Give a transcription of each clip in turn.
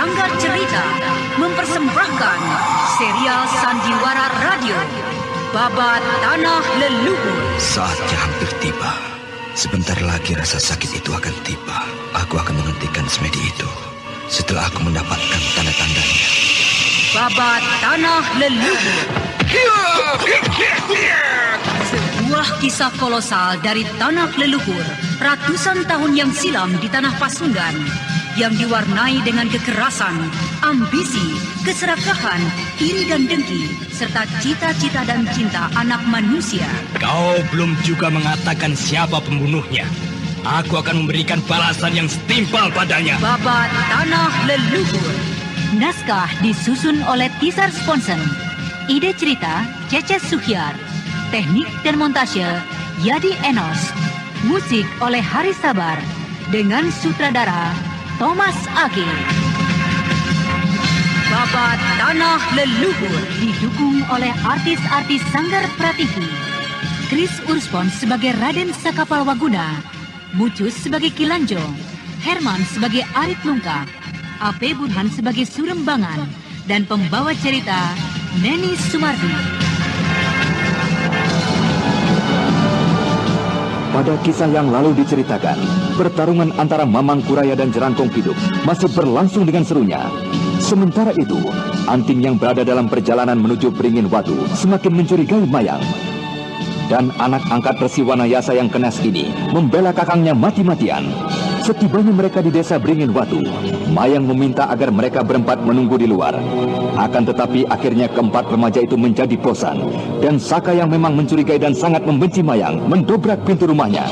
Sanggar Cerita mempersembahkan serial Sandiwara Radio Babat Tanah Leluhur. Saatnya hampir tiba. Sebentar lagi rasa sakit itu akan tiba. Aku akan menghentikan semedi itu setelah aku mendapatkan tanda-tandanya. Babat Tanah Leluhur. Sebuah kisah kolosal dari tanah leluhur ratusan tahun yang silam di tanah Pasundan yang diwarnai dengan kekerasan, ambisi, keserakahan, iri dan dengki, serta cita-cita dan cinta anak manusia. Kau belum juga mengatakan siapa pembunuhnya. Aku akan memberikan balasan yang setimpal padanya. Babat Tanah Leluhur. Naskah disusun oleh Tisar Sponsen. Ide cerita Cece Suhyar. Teknik dan montase Yadi Enos. Musik oleh Haris Sabar dengan sutradara Thomas Ake. Babat Tanah Leluhur didukung oleh artis-artis Sanggar Prativi. Chris Urspon sebagai Raden Sakapalwaguna, Mucus sebagai Kilanjo, Herman sebagai Arit Lungkah, A.P. Burhan sebagai Surembangan, dan pembawa cerita Neni Sumardi. Pada kisah yang lalu diceritakan, pertarungan antara Mamang Kuraya dan Jerangkong Piduk masih berlangsung dengan serunya. Sementara itu, Anting yang berada dalam perjalanan menuju Beringin Watu semakin mencurigai Mayang. Dan anak angkat Resi Wanayasa yang kenas ini membela kakangnya mati-matian. Setibanya mereka di desa Beringin Watu, Mayang meminta agar mereka berempat menunggu di luar. Akan tetapi akhirnya keempat remaja itu menjadi bosan. Dan Saka yang memang mencurigai dan sangat membenci Mayang mendobrak pintu rumahnya.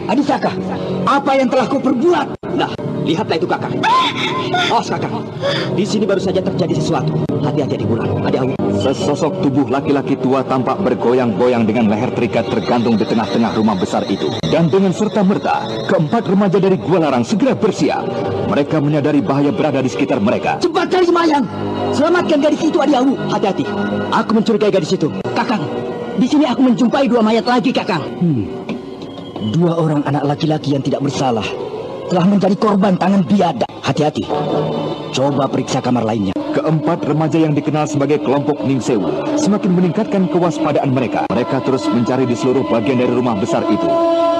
Adi Saka, apa yang telah kau perbuat? Nah, lihatlah itu kakak. Awas kakak, di sini baru saja terjadi sesuatu. Hati-hati di bulan, Adi Awu. Sesosok tubuh laki-laki tua tampak bergoyang-goyang dengan leher terikat tergantung di tengah-tengah rumah besar itu. Dan dengan serta-merta, keempat remaja dari Gua Larang segera bersiap. Mereka menyadari bahaya berada di sekitar mereka. Cepat cari Mayang, selamatkan gadis itu, Adi Awu. Hati-hati, aku mencurigai gadis itu. Kakang, di sini aku menjumpai dua mayat lagi, Kakang. Dua orang anak laki-laki yang tidak bersalah telah menjadi korban tangan biadab. Hati-hati, coba periksa kamar lainnya. Keempat remaja yang dikenal sebagai kelompok Ningsewu semakin meningkatkan kewaspadaan mereka. Mereka terus mencari di seluruh bagian dari rumah besar itu.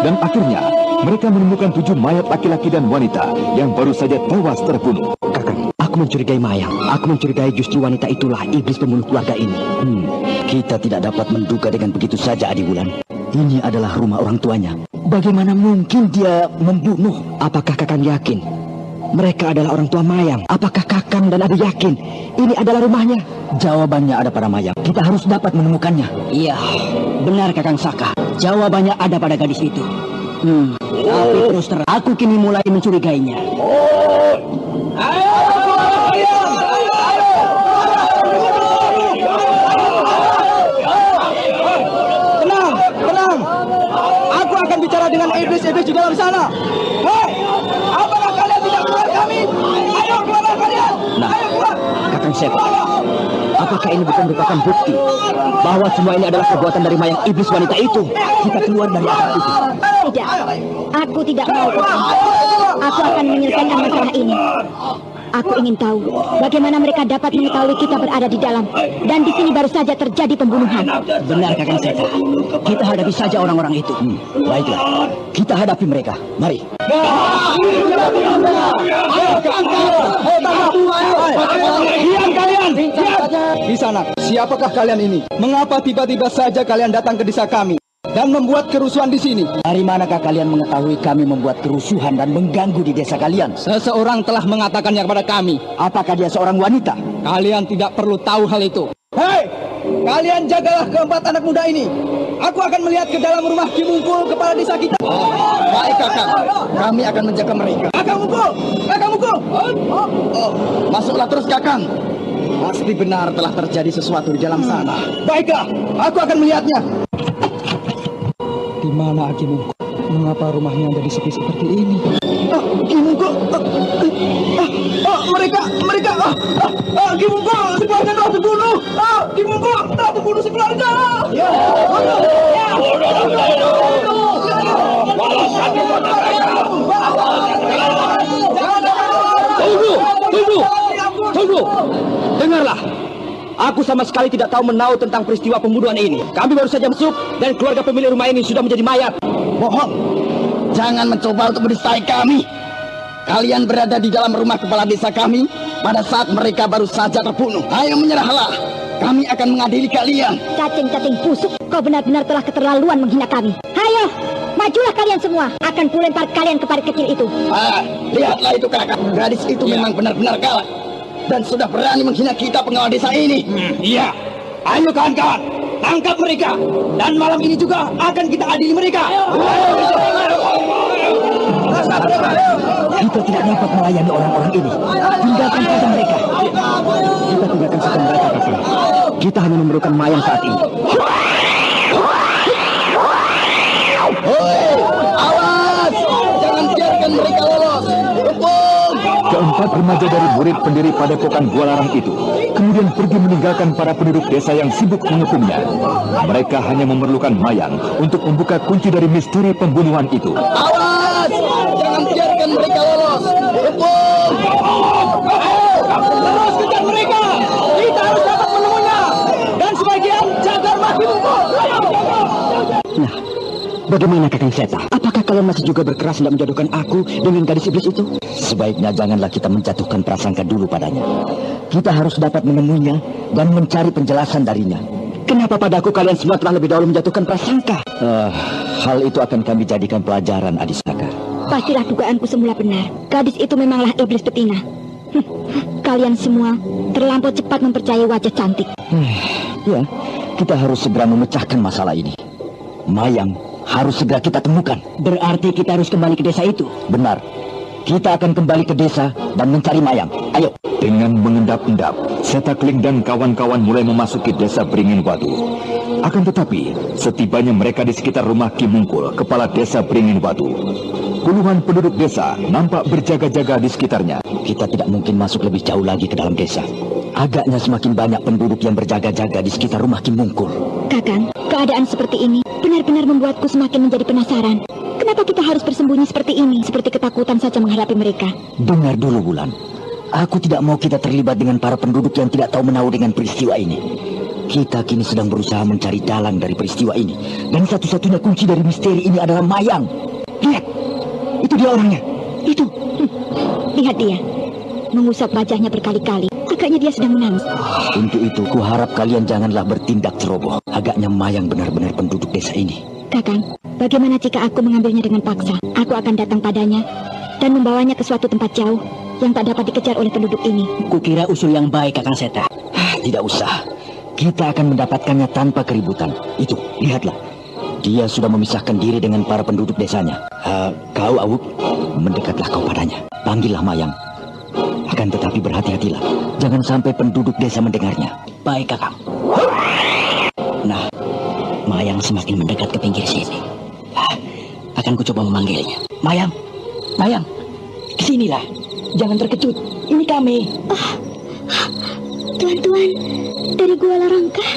Dan akhirnya, mereka menemukan 7 mayat laki-laki dan wanita yang baru saja tewas terbunuh. Kakang, aku mencurigai Mayang. Aku mencurigai justru wanita itulah iblis pembunuh keluarga ini. Kita tidak dapat menduga dengan begitu saja, Adi Wulan. Ini adalah rumah orang tuanya. Bagaimana mungkin dia membunuh? Apakah Kakang yakin mereka adalah orang tua Mayang? Apakah Kakang dan Adi yakin ini adalah rumahnya? Jawabannya ada pada Mayang. Kita harus dapat menemukannya. Iya, benar Kakang Saka. Jawabannya ada pada gadis itu. Tapi terus terang, aku kini mulai mencurigainya. Tenang. Aku akan bicara dengan iblis-iblis di dalam sana. Hei, apakah kalian tidak keluar kami? Ayo keluar kalian. Nah, Kakang Seta, apakah ini bukan merupakan bukti bahwa semua ini adalah perbuatan dari mayang iblis wanita itu? Kita keluar dari atap itu. Tidak, aku tidak mau. Aku akan menyelesaikan masalah ini. Aku ingin tahu bagaimana mereka dapat mengetahui kita berada di dalam dan di sini baru saja terjadi pembunuhan. Benar Kakang Seta. Kita hadapi saja orang-orang itu. Baiklah, kita hadapi mereka. Mari. Diam kalian. Di sana, siapakah kalian ini? Mengapa tiba-tiba saja kalian datang ke desa kami dan membuat kerusuhan di sini? Dari manakah kalian mengetahui kami membuat kerusuhan dan mengganggu di desa kalian? Seseorang telah mengatakannya kepada kami. Apakah dia seorang wanita? Kalian tidak perlu tahu hal itu. Hei, kalian jagalah keempat anak muda ini. Aku akan melihat ke dalam rumah Ki Mungkul, kepala desa kita. Baik Kakang, kami akan menjaga mereka. Kakang Mungkul. Masuklah terus Kakang. Pasti benar telah terjadi sesuatu di dalam sana. Baiklah, aku akan melihatnya. Di mana Ki Mungkul? Mengapa rumahnya menjadi sepi seperti ini? Ki Mungkul, mereka, Ki Mungkul, sekeluarga telah terbunuh. Ki Mungkul telah terbunuh sekeluarga. Balas kami Tunggu! Dengarlah. Aku sama sekali tidak tahu menahu tentang peristiwa pembunuhan ini. Kami baru saja masuk dan keluarga pemilik rumah ini sudah menjadi mayat. Bohong. Jangan mencoba untuk mendistai kami. Kalian berada di dalam rumah kepala desa kami pada saat mereka baru saja terbunuh. Ayo menyerahlah. Kami akan mengadili kalian. Cacing-cacing busuk, kau benar-benar telah keterlaluan menghina kami. Ayo, majulah kalian semua. Akan kulempar kalian ke parit kecil itu. Lihatlah itu kakak. Gadis itu memang benar-benar galak. Dan sudah berani menghina kita pengawal desa ini. Iya. Ayo kawan-kawan, tangkap mereka. Dan malam ini juga akan kita adili mereka. Kita tidak dapat melayani orang-orang ini. Tinggalkan saja mereka. Kita tinggalkan saja mereka, kakak. Kita hanya memerlukan mayang saat ini. Awas! Jangan biarkan mereka lolos. Keempat remaja dari murid pendiri padepokan Gua Larang itu kemudian pergi meninggalkan para penduduk desa yang sibuk mengepungnya. Mereka hanya memerlukan mayang untuk membuka kunci dari misteri pembunuhan itu. Awas! Jangan biarkan mereka lolos. Terus kejar mereka. Kita harus dapat menemunya. Dan sebagian jaga rumah Kimungkul. Nah, bagaimana Kakang Seta? Apakah kalian masih juga berkeras hendak menjodohkan aku dengan gadis iblis itu? Sebaiknya janganlah kita menjatuhkan prasangka dulu padanya. Kita harus dapat menemuinya dan mencari penjelasan darinya. Kenapa padaku kalian semua telah lebih dahulu menjatuhkan prasangka? Hal itu akan kami jadikan pelajaran, Adisaka. Pastilah dugaanku semula benar. Gadis itu memanglah iblis betina. Kalian semua terlampau cepat mempercayai wajah cantik. Ya, kita harus segera memecahkan masalah ini. Mayang harus segera kita temukan. Berarti kita harus kembali ke desa itu? Benar. Kita akan kembali ke desa dan mencari mayang. Ayo. Dengan mengendap-endap, Setakling dan kawan-kawan mulai memasuki desa Beringin Watu. Akan tetapi, setibanya mereka di sekitar rumah Kimungkul, kepala desa Beringin Watu, puluhan penduduk desa nampak berjaga-jaga di sekitarnya. Kita tidak mungkin masuk lebih jauh lagi ke dalam desa. Agaknya semakin banyak penduduk yang berjaga-jaga di sekitar rumah Kimungkul. Kakang, keadaan seperti ini benar-benar membuatku semakin menjadi penasaran. Kenapa kita harus bersembunyi seperti ini? Seperti ketakutan saja menghadapi mereka. Dengar dulu, Wulan. Aku tidak mau kita terlibat dengan para penduduk yang tidak tahu menahu dengan peristiwa ini. Kita kini sedang berusaha mencari dalang dari peristiwa ini. Dan satu-satunya kunci dari misteri ini adalah mayang. Lihat, itu dia orangnya. Itu. Lihat dia. Mengusap wajahnya berkali-kali. Agaknya dia sedang menangis. Untuk itu, ku harap kalian janganlah bertindak ceroboh. Agaknya mayang benar-benar penduduk desa ini. Kakang, bagaimana jika aku mengambilnya dengan paksa? Aku akan datang padanya dan membawanya ke suatu tempat jauh yang tak dapat dikejar oleh penduduk ini. Kukira usul yang baik, Kakang Seta. Tidak usah. Kita akan mendapatkannya tanpa keributan. Itu, lihatlah. Dia sudah memisahkan diri dengan para penduduk desanya. Kau, Awuk, mendekatlah kau padanya. Panggillah mayang. Akan tetapi berhati-hatilah. Jangan sampai penduduk desa mendengarnya. Baik, Kakang. Nah, mayang semakin mendekat ke pinggir sini. Akan ku coba memanggilnya. Mayang, Mayang, kesinilah. Jangan terkejut. Ini kami. Tuan-tuan, dari Gua Larangkah?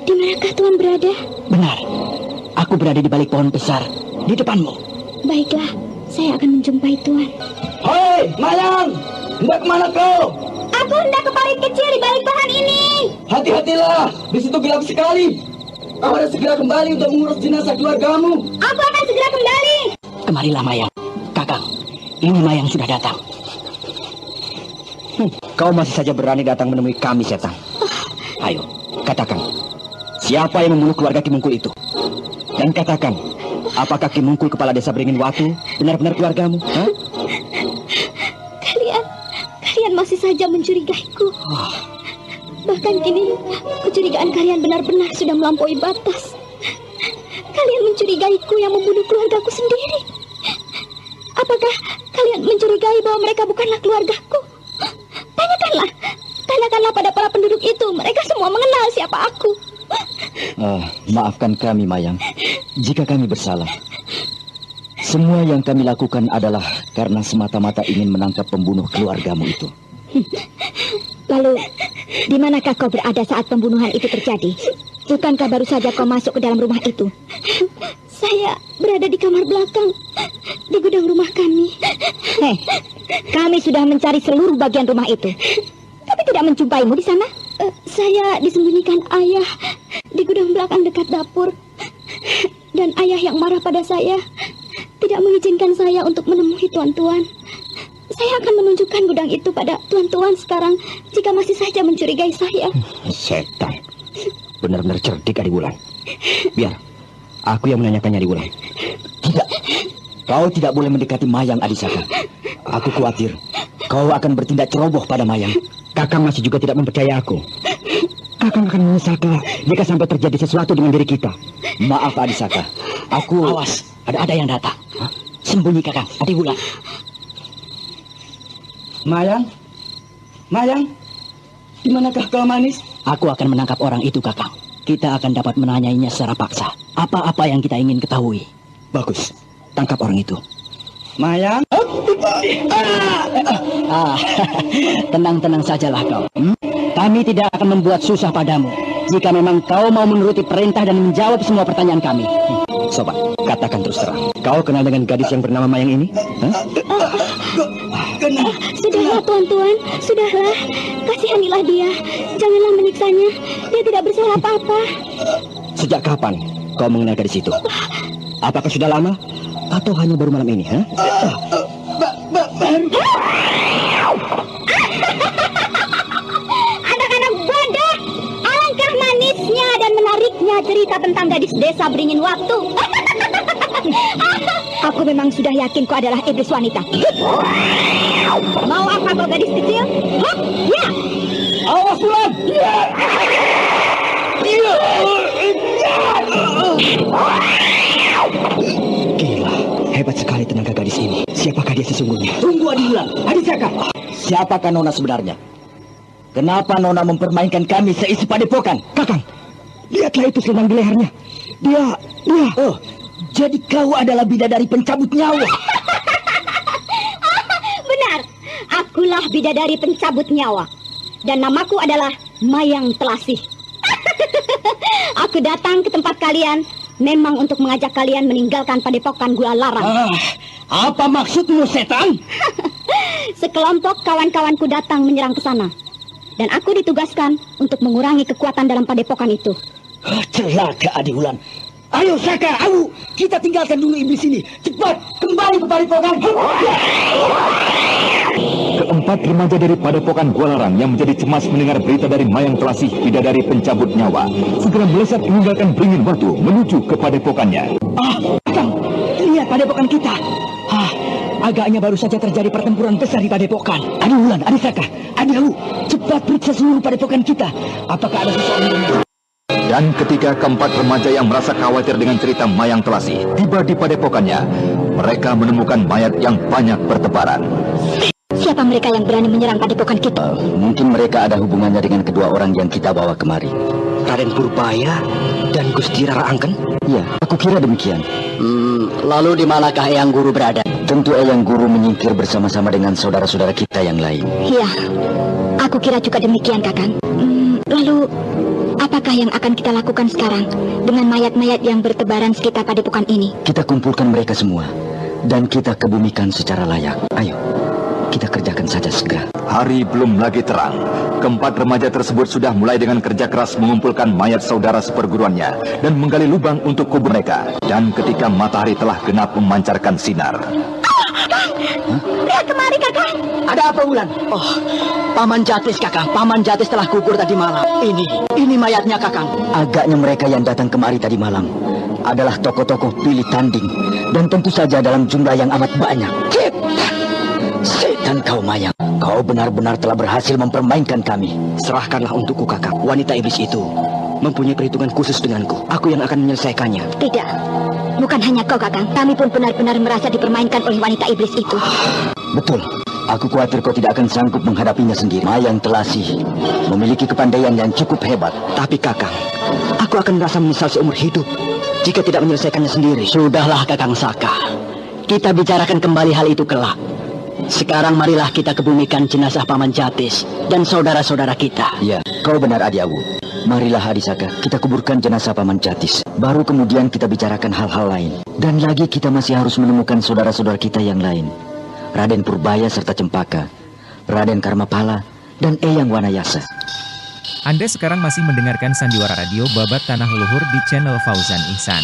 Di manakah Tuan berada? Benar. Aku berada di balik pohon besar, di depanmu. Baiklah, saya akan menjumpai Tuan. Hei, Mayang! Hendak kemana kau? Aku hendak ke parit kecil di balik pohon ini. Hati-hatilah, di situ gelap sekali. Kau harus segera kembali untuk mengurus jenazah keluargamu. Aku akan segera kembali. Kemarilah, Mayang. Kakang, ini Mayang sudah datang. Kau masih saja berani datang menemui kami, Setan. Ayo, katakan. Siapa yang membunuh keluarga Kimungkul itu? Dan katakan, apakah Kimungkul kepala desa Beringin Watu benar-benar keluargamu? Kalian masih saja mencurigaiku. Bahkan kini, kecurigaan kalian benar-benar sudah melampaui batas. Kalian mencurigaiku yang membunuh keluargaku sendiri. Apakah kalian mencurigai bahwa mereka bukanlah keluargaku? Tanyakanlah pada para penduduk itu. Mereka semua mengenal siapa aku. Maafkan kami, Mayang, jika kami bersalah. Semua yang kami lakukan adalah karena semata-mata ingin menangkap pembunuh keluargamu itu. Lalu, di manakah kau berada saat pembunuhan itu terjadi? Bukankah baru saja kau masuk ke dalam rumah itu? Saya berada di kamar belakang, di gudang rumah kami. Kami sudah mencari seluruh bagian rumah itu, tapi tidak menjumpaimu di sana. Saya disembunyikan ayah di gudang belakang dekat dapur. Dan ayah yang marah pada saya tidak mengizinkan saya untuk menemui tuan-tuan. Saya akan menunjukkan gudang itu pada tuan-tuan sekarang jika masih saja mencurigai saya. Setan. Benar-benar cerdik Adi Wulan. Biar aku yang menanyakannya, Adi Wulan. Tidak. Kau tidak boleh mendekati Mayang, Adisaka. Aku khawatir kau akan bertindak ceroboh pada Mayang. Kakang masih juga tidak mempercayai aku. Kakang akan menyesal kelak jika sampai terjadi sesuatu dengan diri kita. Maaf, Adisaka. Aku... Awas, ada yang datang. Hah? Sembunyi, Kakang. Adi Wulan. Mayang? Mayang? Di manakah kau, manis? Aku akan menangkap orang itu, Kakang. Kita akan dapat menanyainya secara paksa. Apa-apa yang kita ingin ketahui. Bagus. Tangkap orang itu. Mayang? Tenang-tenang sajalah kau. Kami tidak akan membuat susah padamu. Jika memang kau mau menuruti perintah dan menjawab semua pertanyaan kami. Sobat, katakan terus terang. Kau kenal dengan gadis yang bernama Mayang ini? Sudahlah, tuan-tuan. Sudahlah. Kasihanilah dia. Janganlah menyiksanya. Dia tidak bersalah apa-apa. Sejak kapan kau mengenal gadis itu? Apakah sudah lama? Atau hanya baru malam ini? Anak-anak bodoh. Alangkah manisnya dan menariknya cerita tentang gadis desa beringin waktu. Aku memang sudah yakin kau adalah iblis wanita. Mau apa kau gadis kecil? Hop, ya. Awas, Wulan! Gila, hebat sekali tenaga gadis ini. Siapakah dia sesungguhnya? Tunggu, Adi Wulan. Adisaka. Siapakah Nona sebenarnya? Kenapa Nona mempermainkan kami seisi padepokan? Kakang, lihatlah itu selendang di lehernya. Dia... Oh, jadi kau adalah bidadari pencabut nyawa. Benar, akulah bidadari pencabut nyawa. Dan namaku adalah Mayang Telasih. Aku datang ke tempat kalian memang untuk mengajak kalian meninggalkan padepokan Gula Larang. Apa maksudmu, setan? Sekelompok kawan-kawanku datang menyerang ke sana. Dan aku ditugaskan untuk mengurangi kekuatan dalam padepokan itu. Celaka, Adi Wulan. Ayo, Saka, ayo. Kita tinggalkan dulu iblis ini. Cepat, kembali ke padepokan. Keempat remaja dari padepokan Gua Larang yang menjadi cemas mendengar berita dari Mayang Telasih, bidadari pencabut nyawa, segera melesat meninggalkan beringin batu menuju ke padepokannya. Kang, lihat padepokan kita. Agaknya baru saja terjadi pertempuran besar di padepokan. Adi Wulan, Adi Saka, Adi Awu, cepat periksa seluruh padepokan kita. Apakah ada seseorang yang... Dan ketika keempat remaja yang merasa khawatir dengan cerita Mayang Telasih tiba di padepokannya, mereka menemukan mayat yang banyak bertebaran. Siapa mereka yang berani menyerang padepokan kita? Mungkin mereka ada hubungannya dengan kedua orang yang kita bawa kemari. Raden Purbaya dan Gusti Rara Angken? Iya, aku kira demikian. Lalu di manakah Eyang Guru berada? Tentu Eyang Guru menyingkir bersama-sama dengan saudara-saudara kita yang lain. Iya, aku kira juga demikian, Kakang. Lalu, apakah yang akan kita lakukan sekarang dengan mayat-mayat yang bertebaran sekitar padepokan ini? Kita kumpulkan mereka semua dan kita kebumikan secara layak. Ayo, kita kerjakan saja segera. Hari belum lagi terang. Keempat remaja tersebut sudah mulai dengan kerja keras mengumpulkan mayat saudara seperguruannya dan menggali lubang untuk kubur mereka. Dan ketika matahari telah genap memancarkan sinar. Lihat kemari, Kakang. Ada apa, Wulan? Oh, Paman Jatis, Kakang. Paman Jatis telah gugur tadi malam. Ini mayatnya, Kakang. Agaknya mereka yang datang kemari tadi malam adalah tokoh-tokoh pilih tanding. Dan tentu saja dalam jumlah yang amat banyak. Setan kau, Mayang. Kau benar-benar telah berhasil mempermainkan kami. Serahkanlah untukku, Kakang. Wanita iblis itu mempunyai perhitungan khusus denganku. Aku yang akan menyelesaikannya. Tidak. Bukan hanya kau, Kakang. Kami pun benar-benar merasa dipermainkan oleh wanita iblis itu. Betul. Aku khawatir kau tidak akan sanggup menghadapinya sendiri. Mayang Telasih memiliki kepandaian yang cukup hebat. Tapi Kakang, aku akan merasa menyesal seumur hidup jika tidak menyelesaikannya sendiri. Sudahlah, Kakang Saka. Kita bicarakan kembali hal itu kelak. Sekarang marilah kita kebumikan jenazah Paman Jatis dan saudara-saudara kita. Iya, kau benar, Adi Awu. Marilah Adisaka, kita kuburkan jenazah Paman Jatis. Baru kemudian kita bicarakan hal-hal lain. Dan lagi kita masih harus menemukan saudara-saudara kita yang lain. Raden Purbaya serta Cempaka, Raden Karmapala, dan Eyang Wanayasa. Anda sekarang masih mendengarkan Sandiwara Radio Babat Tanah Leluhur di channel Fauzan Ihsan.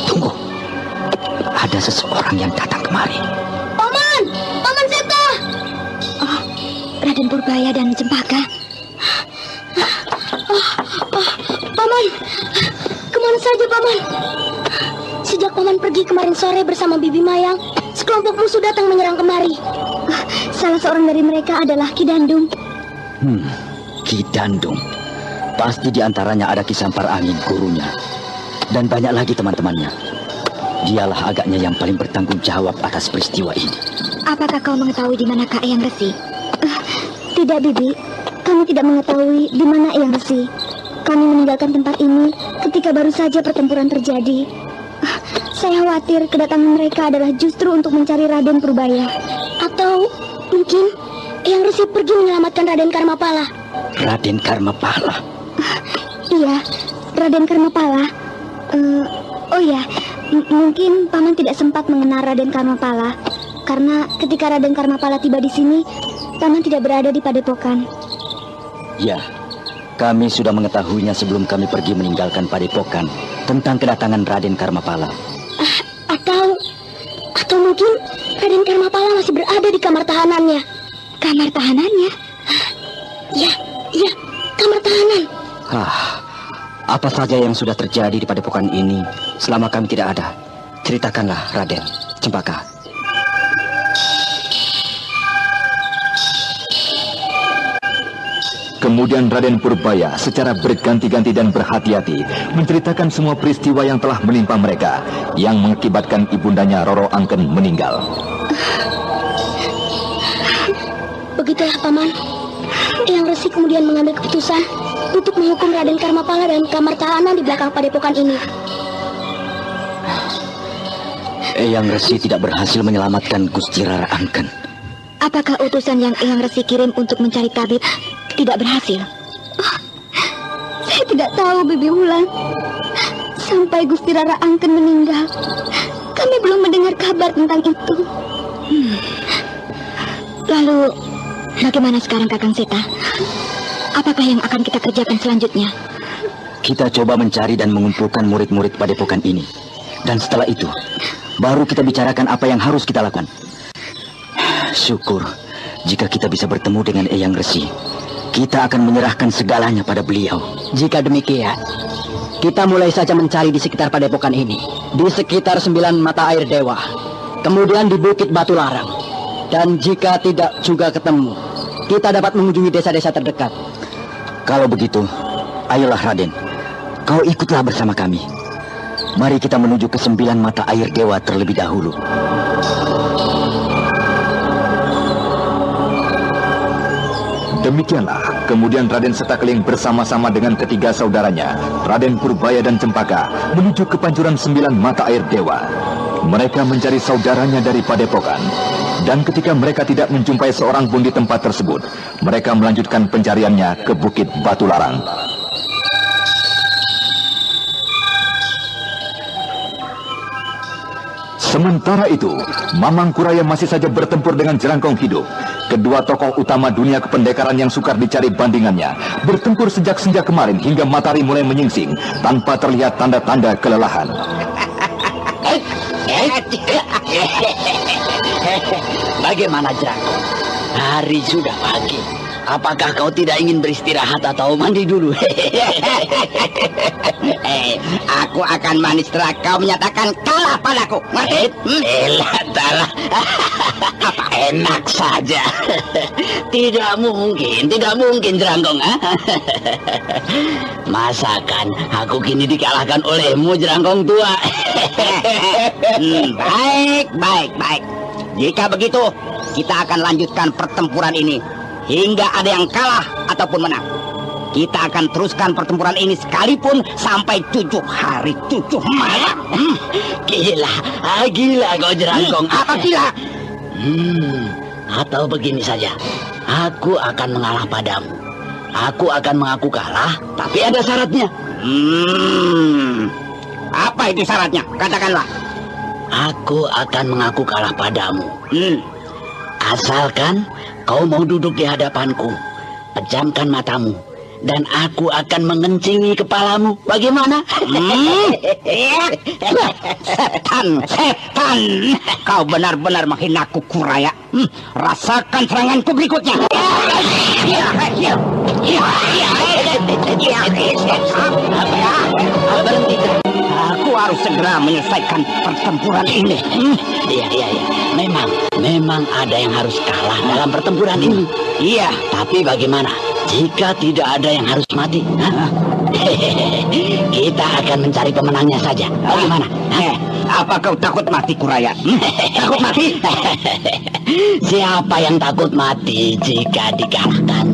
Tunggu, ada seseorang yang datang kemari. Paman! Paman Seta! Oh, Raden Purbaya dan Cempaka. Paman! Kemana saja, Paman? Sejak Paman pergi kemarin sore bersama Bibi Mayang, sekelompok musuh datang menyerang kemari. Salah seorang dari mereka adalah Ki Dandung. Ki Dandung. Pasti di antaranya ada Ki Sampar Angin, gurunya. Dan banyak lagi teman-temannya. Dialah agaknya yang paling bertanggung jawab atas peristiwa ini. Apakah kau mengetahui di mana Kak Eyang Resi? Tidak, Bibi. Kami tidak mengetahui di mana Eyang Resi. Kami meninggalkan tempat ini ketika baru saja pertempuran terjadi. Saya khawatir kedatangan mereka adalah justru untuk mencari Raden Purbaya. Atau mungkin Eyang Resi pergi menyelamatkan Raden Karmapala. Raden Karmapala? Iya, Raden Karmapala. Oh ya, mungkin Paman tidak sempat mengenal Raden Karmapala. Karena ketika Raden Karmapala tiba di sini, Paman tidak berada di Padepokan. Ya, kami sudah mengetahuinya sebelum kami pergi meninggalkan Padepokan tentang kedatangan Raden Karmapala. Atau mungkin Raden Karmapala masih berada di kamar tahanannya. Kamar tahanannya? Ya, kamar tahanan. Apa saja yang sudah terjadi di Padepokan ini selama kami tidak ada? Ceritakanlah, Raden, Cempaka. Kemudian Raden Purbaya secara berganti-ganti dan berhati-hati menceritakan semua peristiwa yang telah menimpa mereka, yang mengakibatkan ibundanya Roro Angken meninggal. Begitulah, Paman. Eyang Resi kemudian mengambil keputusan untuk menghukum Raden Karmapala dan kamar tahanan di belakang Padepokan ini. Eyang Resi tidak berhasil menyelamatkan Gusti Rara Angken. Apakah utusan yang Eyang Resi kirim untuk mencari tabib tidak berhasil? Saya tidak tahu, Bibi Wulan. Sampai Gusti Rara Angken meninggal, kami belum mendengar kabar tentang itu. Lalu, bagaimana sekarang Kakang Seta? Apakah yang akan kita kerjakan selanjutnya? Kita coba mencari dan mengumpulkan murid-murid Padepokan ini. Dan setelah itu, baru kita bicarakan apa yang harus kita lakukan. Syukur jika kita bisa bertemu dengan Eyang Resi. Kita akan menyerahkan segalanya pada beliau. Jika demikian, kita mulai saja mencari di sekitar Padepokan ini. Di sekitar 9 mata air dewa. Kemudian di Bukit Batu Larang. Dan jika tidak juga ketemu, kita dapat mengunjungi desa-desa terdekat. Kalau begitu, ayolah Raden, kau ikutlah bersama kami. Mari kita menuju ke 9 mata air dewa terlebih dahulu. Demikianlah, kemudian Raden Setakeling bersama-sama dengan ketiga saudaranya, Raden Purbaya dan Cempaka, menuju ke pancuran 9 mata air dewa. Mereka mencari saudaranya dari Padepokan. Dan ketika mereka tidak menjumpai seorang pun di tempat tersebut, mereka melanjutkan pencariannya ke Bukit Batu Larang. Sementara itu, Mamang Kuraya masih saja bertempur dengan Jerangkong Hidup. Kedua tokoh utama dunia kependekaran yang sukar dicari bandingannya bertempur sejak senja kemarin hingga matahari mulai menyingsing tanpa terlihat tanda-tanda kelelahan. Bagaimana, Jerangkong? Hari sudah pagi. Apakah kau tidak ingin beristirahat atau mandi dulu? Aku akan mandi setelah kau menyatakan kalah padaku. Elah. Enak saja. Tidak mungkin Jerangkong. Masakan aku kini dikalahkan olehmu, Jerangkong tua. Baik. Jika begitu, kita akan lanjutkan pertempuran ini hingga ada yang kalah ataupun menang. Kita akan teruskan pertempuran ini sekalipun sampai 7 hari 7 malam. Gila, gila kau Jerangkong. Apa gila? Atau begini saja, aku akan mengalah padamu. Aku akan mengaku kalah, tapi ada syaratnya. Apa itu syaratnya? Katakanlah. Aku akan mengaku kalah padamu. Asalkan kau mau duduk di hadapanku, pejamkan matamu, dan aku akan mengencingi kepalamu. Bagaimana? Setan! Kau benar-benar menghinaku, Kuraya. Rasakan seranganku berikutnya. Aku harus segera menyelesaikan pertempuran ini. Iya. Memang ada yang harus kalah dalam pertempuran ini. Iya. Tapi bagaimana jika tidak ada yang harus mati? Kita akan mencari pemenangnya saja. Bagaimana? Apa kau takut mati, Kuraya? Takut mati? Siapa yang takut mati jika dikalahkan?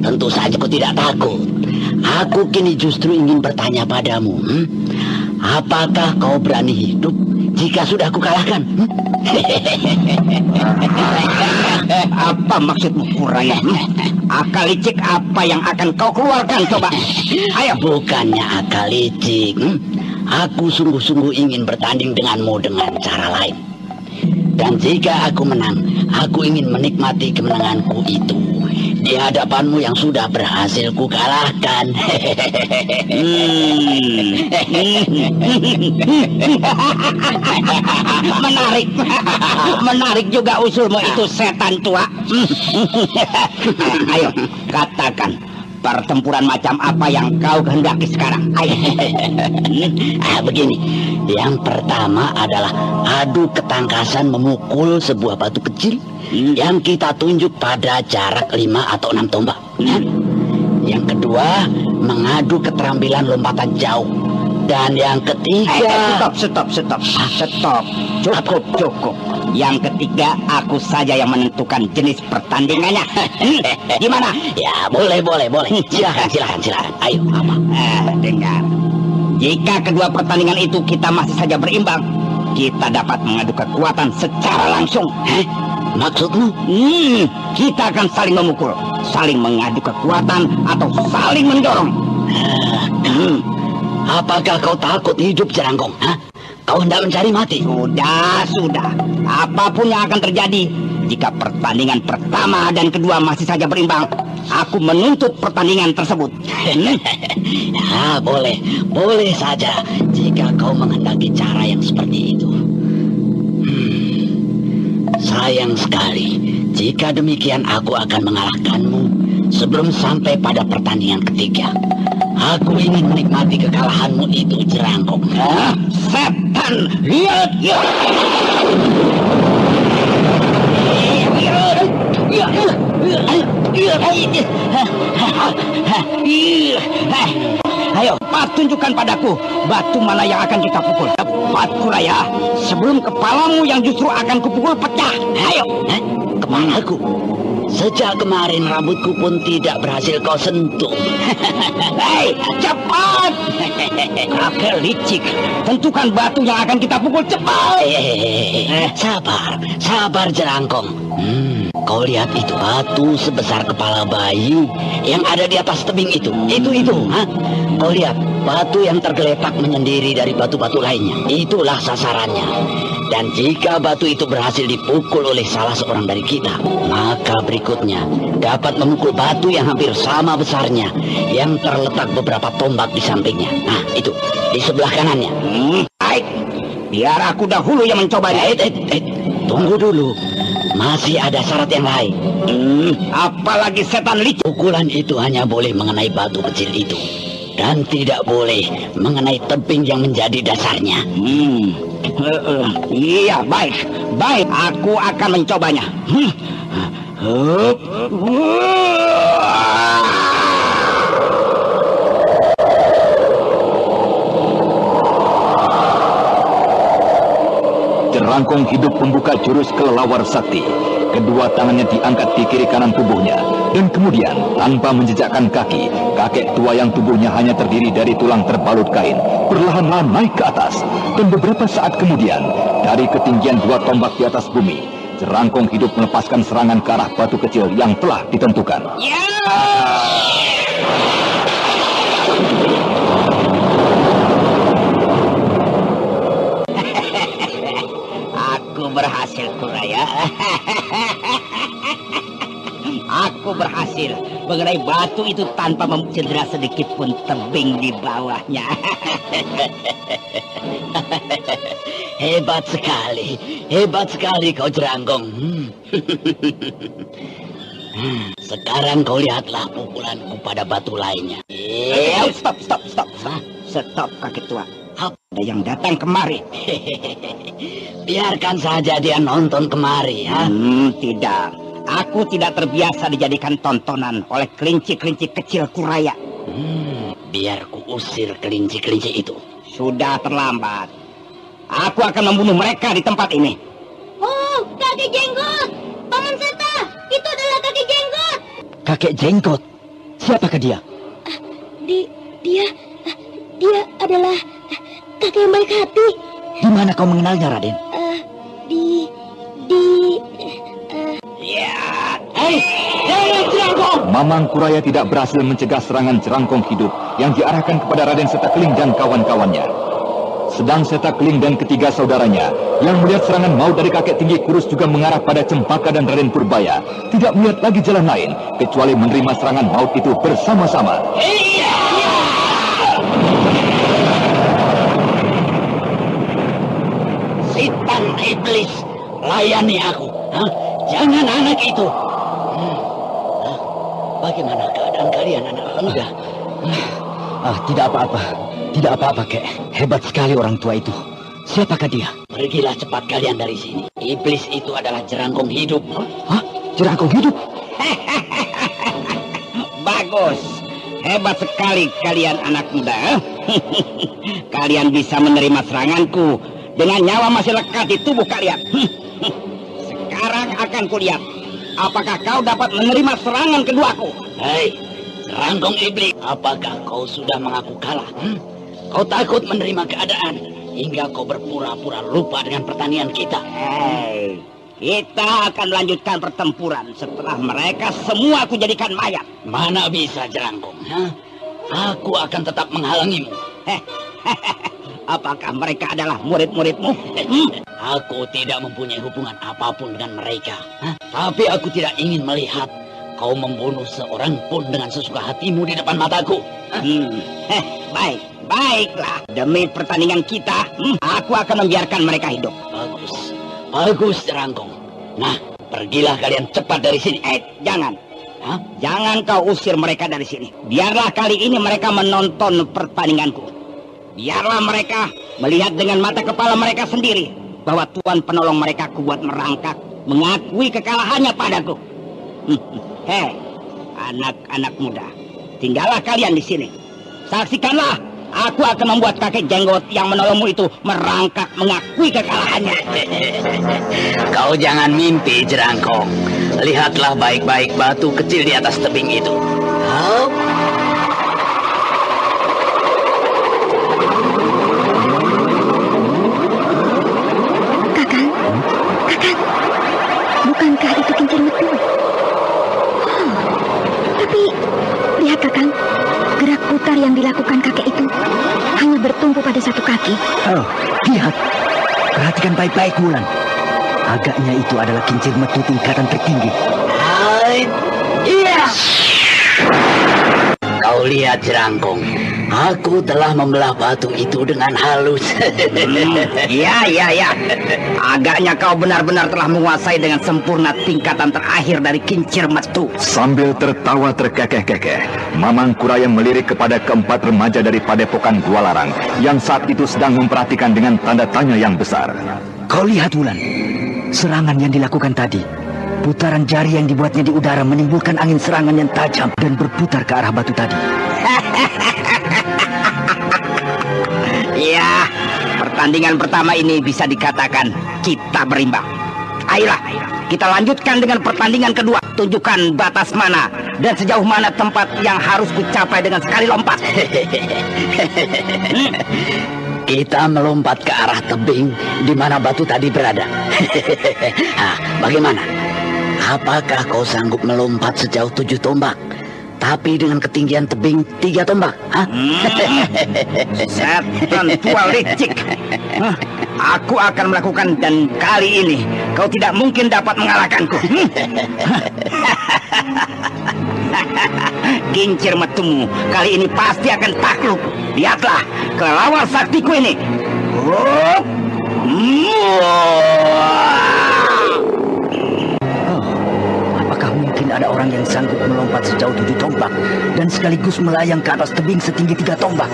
Tentu saja aku tidak takut. Aku kini justru ingin bertanya padamu. Apakah kau berani hidup jika sudah aku kalahkan? Apa maksudmu, Kuraya? Akal licik apa yang akan kau keluarkan, coba? Ayo. Bukannya akal licik. Aku sungguh-sungguh ingin bertanding denganmu dengan cara lain. Dan jika aku menang, aku ingin menikmati kemenanganku itu di hadapanmu yang sudah berhasil ku kalahkan. Menarik juga usulmu itu, setan tua. Ayo, katakan pertempuran macam apa yang kau kehendaki sekarang? Ayo. Begini, yang pertama adalah adu ketangkasan memukul sebuah batu kecil yang kita tunjuk pada jarak 5 atau 6 tombak. Yang kedua, mengadu keterampilan lompatan jauh. Dan yang ketiga... Stop. Cukup. Yang ketiga, aku saja yang menentukan jenis pertandingannya. Gimana? Ya, boleh. Silakan. Ayo, apa? Dengar. Jika kedua pertandingan itu kita masih saja berimbang, kita dapat mengadu kekuatan secara langsung. Maksudmu? Kita akan saling memukul, saling mengadu kekuatan, atau saling mendorong. Apakah kau takut hidup, Jerangkong? Kau hendak mencari mati? Sudah. Apapun yang akan terjadi, jika pertandingan pertama dan kedua masih saja berimbang, aku menuntut pertandingan tersebut. Boleh saja jika kau menghendaki cara yang seperti itu. Sayang sekali, jika demikian aku akan mengalahkanmu sebelum sampai pada pertandingan ketiga. Aku ingin menikmati kekalahanmu itu, Jerangkong. Setan! Lihat! Ayo, tunjukkan padaku batu mana yang akan kita pukul. Cepat, Kuraya, sebelum kepalamu yang justru akan kupukul pecah. Ayo. Kepalaku? Sejak kemarin rambutku pun tidak berhasil kau sentuh. Hei, cepat! Kakek licik, tentukan batu yang akan kita pukul, cepat! Sabar Jerangkong. Kau lihat itu batu sebesar kepala bayi yang ada di atas tebing itu. Itu. Kau lihat batu yang tergeletak menyendiri dari batu-batu lainnya. Itulah sasarannya. Dan jika batu itu berhasil dipukul oleh salah seorang dari kita, maka berikutnya dapat memukul batu yang hampir sama besarnya yang terletak beberapa tombak di sampingnya. Nah, itu di sebelah kanannya. Baik, biar aku dahulu yang mencobanya. Tunggu dulu. Masih ada syarat yang lain. Apalagi setan licik. Pukulan itu hanya boleh mengenai batu kecil itu dan tidak boleh mengenai tebing yang menjadi dasarnya. Iya, baik. Aku akan mencobanya. Jerangkong hidup membuka jurus kelelawar sakti. kedua tangannya diangkat di kiri kanan tubuhnya, dan kemudian tanpa menjejakkan kaki, kakek tua yang tubuhnya hanya terdiri dari tulang terbalut kain, perlahan-lahan naik ke atas. Dan beberapa saat kemudian, dari ketinggian 2 tombak di atas bumi, Jerangkong Hidup melepaskan serangan ke arah batu kecil yang telah ditentukan. Aku berhasil, Kuraya. Aku berhasil mengenai batu itu tanpa mencedera sedikit pun tebing di bawahnya. Hebat sekali kau Jerangkong. Sekarang kau lihatlah pukulanku pada batu lainnya. Stop, kakek tua. Ada yang datang kemari. Biarkan saja dia nonton kemari, ya. Tidak. Aku tidak terbiasa dijadikan tontonan oleh kelinci-kelinci kecil Kuraya. Biar ku usir kelinci-kelinci itu. Sudah terlambat. Aku akan membunuh mereka di tempat ini. Oh, kakek Jenggot! Paman Seta! Itu adalah kakek Jenggot! Kakek Jenggot? Siapakah dia? Dia adalah kakek yang baik hati. Di mana kau mengenalnya, Raden? Jangan Jerangkong! Mamang Kuraya tidak berhasil mencegah serangan Jerangkong Hidup yang diarahkan kepada Raden Setakling dan kawan-kawannya. Sedang Setakling dan ketiga saudaranya yang melihat serangan maut dari kakek tinggi kurus juga mengarah pada Cempaka dan Raden Purbaya, tidak melihat lagi jalan lain kecuali menerima serangan maut itu bersama-sama. Setan iblis, layani aku. Jangan anak itu. Bagaimana keadaan kalian, anak muda? Tidak apa-apa. Tidak apa-apa, Kek. Hebat sekali orang tua itu. Siapakah dia? Pergilah cepat kalian dari sini. Iblis itu adalah Jerangkong Hidup. Hah? Jerangkong Hidup? Bagus. Hebat sekali kalian anak muda. Kalian bisa menerima seranganku dengan nyawa masih lekat di tubuh kalian. Sekarang akan kulihat apakah kau dapat menerima serangan keduaku. Hei, Jerangkong Iblis, apakah kau sudah mengaku kalah? Kau takut menerima keadaan hingga kau berpura-pura lupa dengan pertandingan kita. Hei, kita akan melanjutkan pertempuran setelah mereka semua aku jadikan mayat. Mana bisa, Jerangkong? Aku akan tetap menghalangimu. Apakah mereka adalah murid-muridmu? Aku tidak mempunyai hubungan apapun dengan mereka. Tapi aku tidak ingin melihat kau membunuh seorang pun dengan sesuka hatimu di depan mataku. Baiklah. Demi pertandingan kita, aku akan membiarkan mereka hidup. Bagus, Jerangkong. Nah, pergilah kalian cepat dari sini. Jangan. Jangan kau usir mereka dari sini. Biarlah kali ini mereka menonton pertandinganku. Biarlah mereka melihat dengan mata kepala mereka sendiri bahwa Tuhan penolong mereka kuat merangkak, mengakui kekalahannya padaku. Hei, anak-anak muda, tinggallah kalian di sini. Saksikanlah, aku akan membuat kakek Jenggot yang menolongmu itu merangkak mengakui kekalahannya. Kau jangan mimpi, Jerangkong. Lihatlah baik-baik batu kecil di atas tebing itu. Bukankah itu kincir metu? Tapi lihat Kakang, gerak putar yang dilakukan kakek itu hanya bertumpu pada satu kaki. Lihat. Perhatikan baik-baik, Wulan. Agaknya itu adalah kincir metu tingkatan tertinggi. Iya. Kau lihat, Jerangkong. Aku telah membelah batu itu dengan halus. Ya. Agaknya kau benar-benar telah menguasai dengan sempurna tingkatan terakhir dari kincir metu. Sambil tertawa terkekeh-kekeh, Mamang Kuraya melirik kepada keempat remaja dari Padepokan Gua Larang yang saat itu sedang memperhatikan dengan tanda tanya yang besar. Kau lihat, Wulan. Serangan yang dilakukan tadi. Putaran jari yang dibuatnya di udara menimbulkan angin serangan yang tajam dan berputar ke arah batu tadi. Ya, pertandingan pertama ini bisa dikatakan kita berimbang. Ayolah, kita lanjutkan dengan pertandingan kedua. Tunjukkan batas mana dan sejauh mana tempat yang harus kucapai dengan sekali lompat. Kita melompat ke arah tebing di mana batu tadi berada. Nah, bagaimana? Apakah kau sanggup melompat sejauh 7 tombak? Tapi dengan ketinggian tebing 3 tombak. Setan tua licik. Aku akan melakukan dan kali ini kau tidak mungkin dapat mengalahkanku. Kincir metumu kali ini pasti akan takluk. Lihatlah kelelawar saktiku ini. Ada orang yang sanggup melompat sejauh 7 tombak dan sekaligus melayang ke atas tebing setinggi 3 tombak.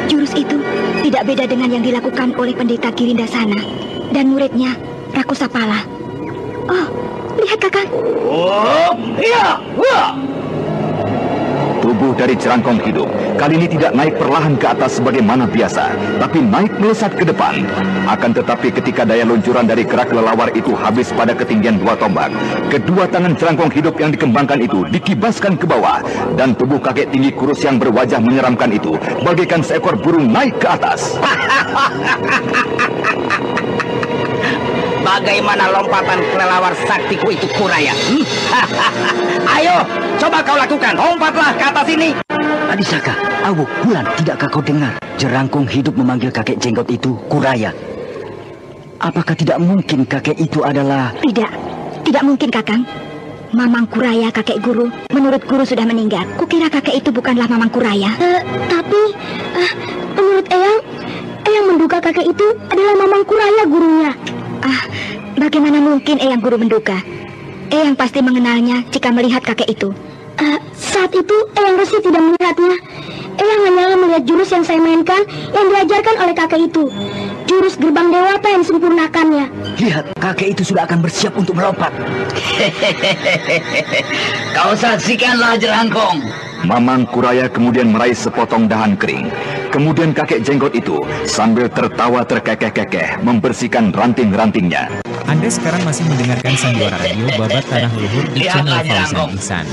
Jurus itu tidak beda dengan yang dilakukan oleh pendeta Girindasana dan muridnya Rakusapala. Oh, lihat Kakang. Tubuh dari Jerangkong Hidup kali ini tidak naik perlahan ke atas sebagaimana biasa, tapi naik melesat ke depan. Akan tetapi ketika daya luncuran dari gerak kelelawar itu habis pada ketinggian 2 tombak, kedua tangan Jerangkong Hidup yang dikembangkan itu dikibaskan ke bawah, dan tubuh kakek tinggi kurus yang berwajah menyeramkan itu bagaikan seekor burung naik ke atas. Bagaimana lompatan kelelawar saktiku itu, Kuraya? Ayo, coba kau lakukan. Lompatlah ke atas ini. Adisaka, Awuk, Bulan, tidakkah kau dengar? Jerangkong Hidup memanggil kakek jenggot itu Kuraya. Apakah tidak mungkin kakek itu adalah... Tidak mungkin, Kakang. Mamang Kuraya, kakek guru, menurut guru sudah meninggal. Kukira kakek itu bukanlah Mamang Kuraya. Tapi menurut Eyang menduga kakek itu adalah Mamang Kuraya, gurunya. Bagaimana mungkin Eyang guru menduga? Eyang pasti mengenalnya jika melihat kakek itu. Saat itu Eyang Resi tidak melihatnya. Eyang hanyalah melihat jurus yang saya mainkan yang diajarkan oleh kakek itu. Jurus gerbang dewata yang disempurnakannya. Lihat, kakek itu sudah akan bersiap untuk melompat. Kau saksikanlah, Jerangkong. Mamang Kuraya kemudian meraih sepotong dahan kering. Kemudian kakek jenggot itu sambil tertawa terkekeh-kekeh membersihkan ranting-rantingnya. Anda sekarang masih mendengarkan Sandiwara Radio Babat Tanah Luhur di channel Fauzan Ihsan.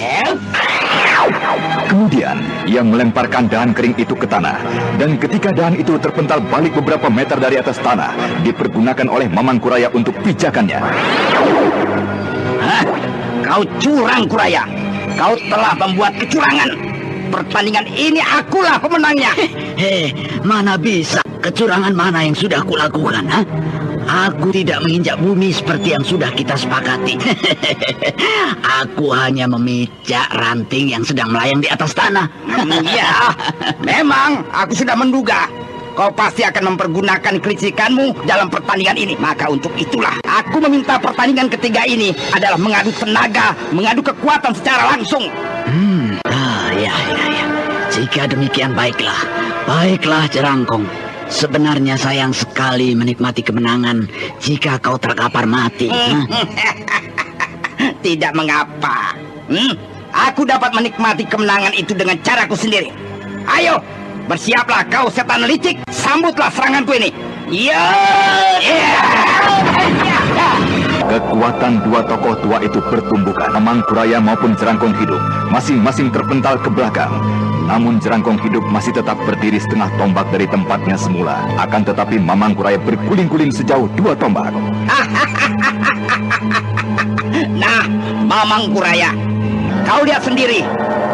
Kemudian ia melemparkan dahan kering itu ke tanah, dan ketika dahan itu terpental balik beberapa meter dari atas tanah, dipergunakan oleh Mamang Kuraya untuk pijakannya. Kau curang, Kuraya. Kau telah membuat kecurangan. Pertandingan ini akulah pemenangnya. Mana bisa? Kecurangan mana yang sudah aku lakukan? Aku tidak menginjak bumi seperti yang sudah kita sepakati. Aku hanya memijak ranting yang sedang melayang di atas tanah. Ya, memang aku sudah menduga. Kau pasti akan mempergunakan kelicikanmu dalam pertandingan ini. Maka untuk itulah aku meminta pertandingan ketiga ini adalah mengadu tenaga, mengadu kekuatan secara langsung. Ya. Jika demikian baiklah. Baiklah, Jerangkong. Sebenarnya sayang sekali menikmati kemenangan jika kau terkapar mati. Tidak mengapa. Aku dapat menikmati kemenangan itu dengan caraku sendiri. Ayo, bersiaplah kau setan licik. Sambutlah seranganku ini. Kekuatan dua tokoh tua itu bertumbukan. Mamang Kuraya maupun Jerangkong Hidup masing-masing terpental ke belakang. Namun Jerangkong Hidup masih tetap berdiri setengah tombak dari tempatnya semula. Akan tetapi Mamang Kuraya berguling-guling sejauh 2 tombak. Nah, Mamang Kuraya, kau lihat sendiri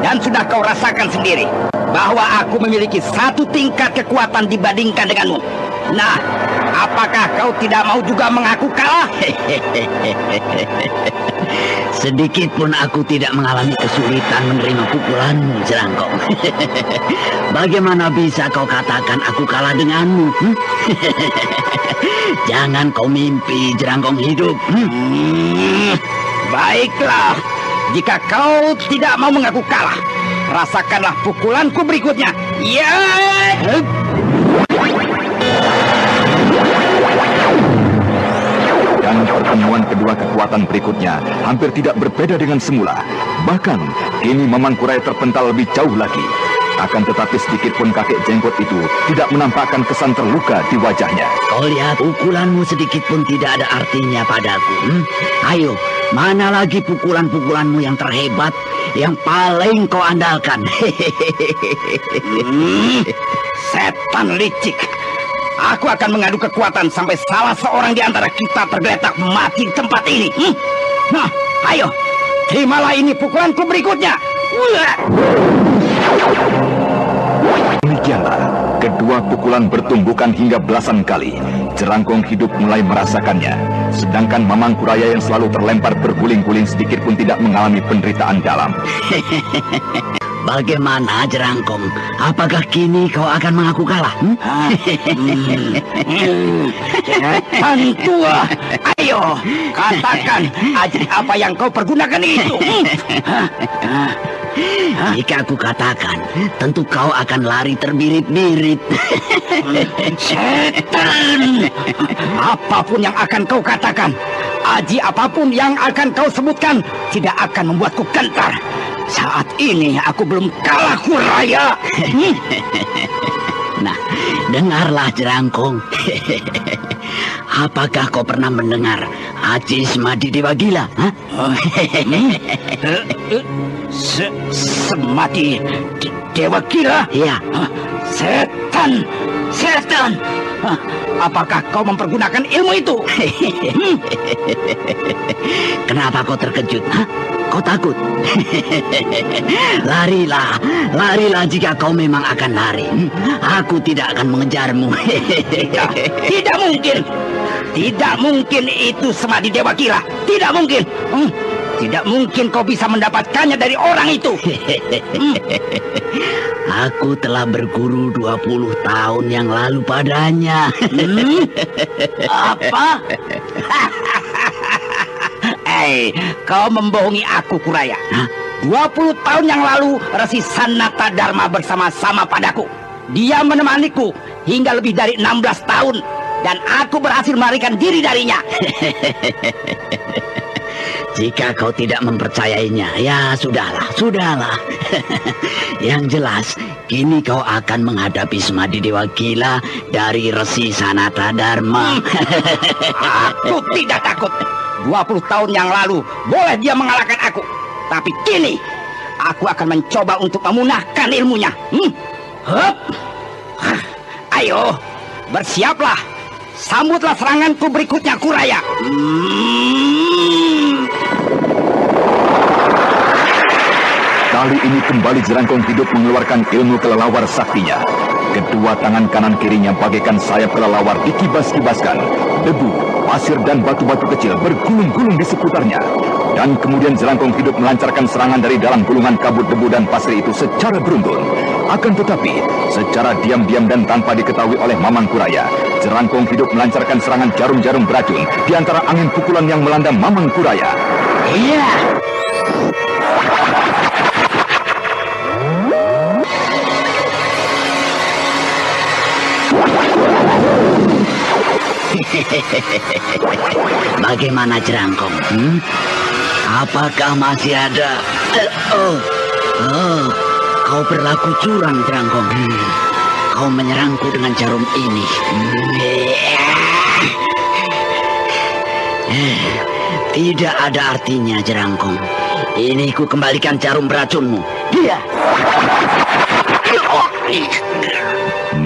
dan sudah kau rasakan sendiri bahwa aku memiliki 1 tingkat kekuatan dibandingkan denganmu. Nah, apakah kau tidak mau juga mengaku kalah? Sedikit pun aku tidak mengalami kesulitan menerima pukulanmu, Jerangkong. Bagaimana bisa kau katakan aku kalah denganmu? Jangan kau mimpi, Jerangkong Hidup. Baiklah, jika kau tidak mau mengaku kalah, rasakanlah pukulanku berikutnya. Dan pertemuan kedua kekuatan berikutnya hampir tidak berbeda dengan semula. Bahkan, kini Mamang Kuraya terpental lebih jauh lagi. Akan tetapi sedikit pun kakek jenggot itu tidak menampakkan kesan terluka di wajahnya. Kau lihat pukulanmu sedikit pun tidak ada artinya padaku. Ayo, mana lagi pukulan-pukulanmu yang terhebat, yang paling kau andalkan? Setan licik. Aku akan mengadu kekuatan sampai salah seorang di antara kita tergeletak mati di tempat ini. Nah, ayo, terimalah ini pukulanku berikutnya. Demikianlah, kedua pukulan bertumbukan hingga belasan kali. Jerangkong hidup mulai merasakannya. Sedangkan Mamang Kuraya yang selalu terlempar berguling-guling sedikit pun tidak mengalami penderitaan dalam. Bagaimana, Jerangkong? Apakah kini kau akan mengaku kalah? Setan tua, ayo katakan aji apa yang kau pergunakan itu. Jika aku katakan, tentu kau akan lari terbirit-birit. Setan, apapun yang akan kau katakan, aji apapun yang akan kau sebutkan, tidak akan membuatku gentar. Saat ini aku belum kalah, Kuraya. Nah, dengarlah, Jerangkong. Apakah kau pernah mendengar Aji Semadi Dewa Gila? Semadi Dewa Gila? Iya. Setan, setan. Apakah kau mempergunakan ilmu itu? Kenapa kau terkejut? Kau takut? Larilah, larilah jika kau memang akan lari. Aku tidak akan mengejarmu. Tidak mungkin. Tidak mungkin itu Semadi Dewa Gila. Tidak mungkin. Tidak mungkin kau bisa mendapatkannya dari orang itu. Aku telah berguru 20 tahun yang lalu padanya. Apa? Kau membohongi aku, Kuraya. 20 tahun yang lalu Resi Sanata Dharma bersama-sama padaku. Dia menemaniku hingga lebih dari 16 tahun. Dan aku berhasil melarikan diri darinya. Jika kau tidak mempercayainya, ya sudahlah, sudahlah. Yang jelas, kini kau akan menghadapi Semadi Dewa Gila dari Resi Sanata Dharma. Aku tidak takut. 20 tahun yang lalu boleh dia mengalahkan aku. Tapi kini aku akan mencoba untuk memunahkan ilmunya. Ayo, bersiaplah. Sambutlah seranganku berikutnya, Kuraya. Kali ini kembali Jerangkong hidup mengeluarkan ilmu kelelawar saktinya. Kedua tangan kanan kirinya bagaikan sayap kelelawar dikibas-kibaskan. Debu, pasir dan batu-batu kecil bergulung-gulung di seputarnya. Dan kemudian Jerangkong hidup melancarkan serangan dari dalam gulungan kabut debu dan pasir itu secara beruntun. Akan tetapi, secara diam-diam dan tanpa diketahui oleh Mamang Kuraya, Jerangkong hidup melancarkan serangan jarum-jarum beracun di antara angin pukulan yang melanda Mamang Kuraya. Iya. Bagaimana, Jerangkong? Apakah masih ada? Kau berlaku curang, Jerangkong. Kau menyerangku dengan jarum ini. Tidak ada artinya, Jerangkong. Ini ku kembalikan jarum beracunmu. Dia.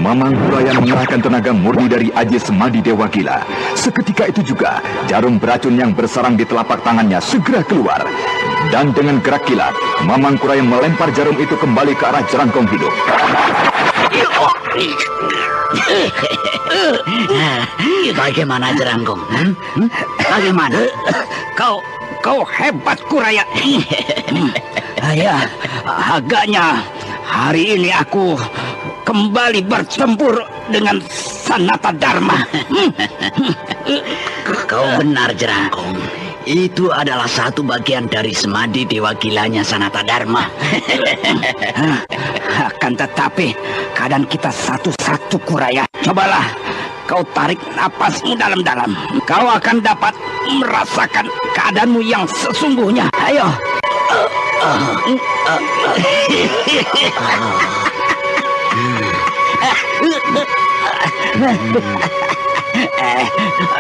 Mamang Kuraya mengerahkan tenaga murni dari Aji Semadi Dewa Gila. Seketika itu juga, jarum beracun yang bersarang di telapak tangannya segera keluar. Dan dengan gerak kilat, Mamang Kuraya melempar jarum itu kembali ke arah Jerangkong hidup. Bagaimana, Jerangkong? Bagaimana? Kau hebat, Kuraya. Ya, agaknya hari ini aku kembali bertempur dengan Sanata Dharma. Kau benar, Jerangkong. Itu adalah satu bagian dari Semadi Dewa Gilanya Sanata Dharma. Akan tetapi keadaan kita satu-satu, Kuraya. Cobalah kau tarik napasmu dalam-dalam. Kau akan dapat merasakan keadaanmu yang sesungguhnya. Ayo.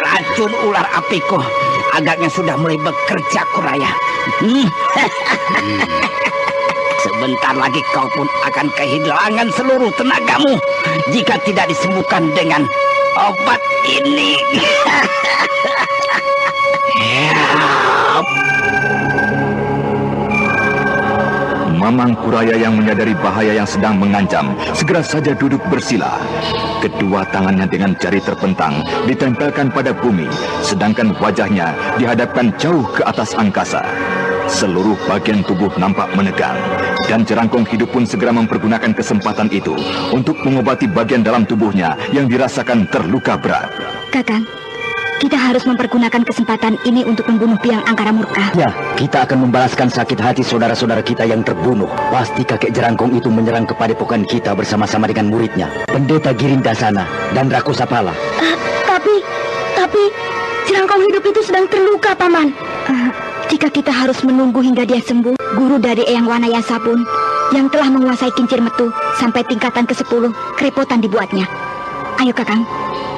Racun ular apiku agaknya sudah mulai bekerja, Kuraya. Sebentar lagi kau pun akan kehilangan seluruh tenagamu jika tidak disembuhkan dengan obat ini. Mamang Kuraya yang menyadari bahaya yang sedang mengancam, segera saja duduk bersila. Kedua tangannya dengan jari terpentang ditempelkan pada bumi, sedangkan wajahnya dihadapkan jauh ke atas angkasa. Seluruh bagian tubuh nampak menegang, dan Jerangkong Hidup pun segera mempergunakan kesempatan itu untuk mengobati bagian dalam tubuhnya yang dirasakan terluka berat. Kakang, kita harus mempergunakan kesempatan ini untuk membunuh Biang Angkara Murka. Ya, kita akan membalaskan sakit hati saudara-saudara kita yang terbunuh. Pasti kakek Jerangkong itu menyerang ke padepokan kita bersama-sama dengan muridnya, Pendeta Girindasana dan Rakusapala. Tapi Jerangkong Hidup itu sedang terluka, Paman. Jika kita harus menunggu hingga dia sembuh, guru dari Eyang Wanayasa pun yang telah menguasai kincir metu sampai tingkatan ke-10, kerepotan dibuatnya. Ayo Kakang,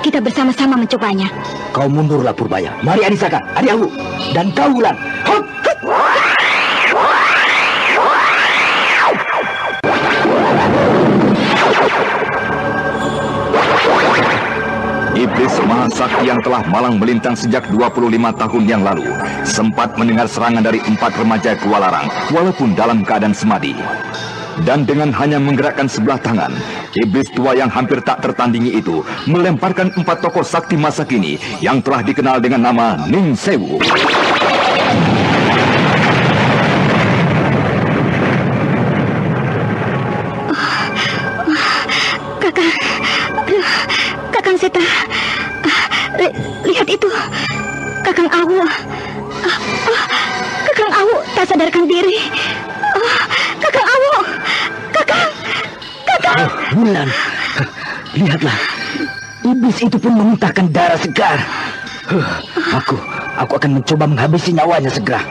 kita bersama-sama mencobanya. Kau mundurlah Purbaya. Mari Adisaka, Adiahu, dan kau Wulan. Hop! Iblis Mahasakti yang telah malang melintang sejak 25 tahun yang lalu sempat mendengar serangan dari 4 remaja Gua Larang walaupun dalam keadaan semadi. Dan dengan hanya menggerakkan sebelah tangan, iblis tua yang hampir tak tertandingi itu melemparkan 4 tokoh sakti masa kini yang telah dikenal dengan nama Ning Sewu. Kakang Seta, lihat itu, Kakang Awu. Kakang Awu tak sadarkan diri. Kakang Awu, Kakang. Wulan, lihatlah, iblis itu pun memuntahkan darah segar. Aku akan mencoba menghabisi nyawanya segera.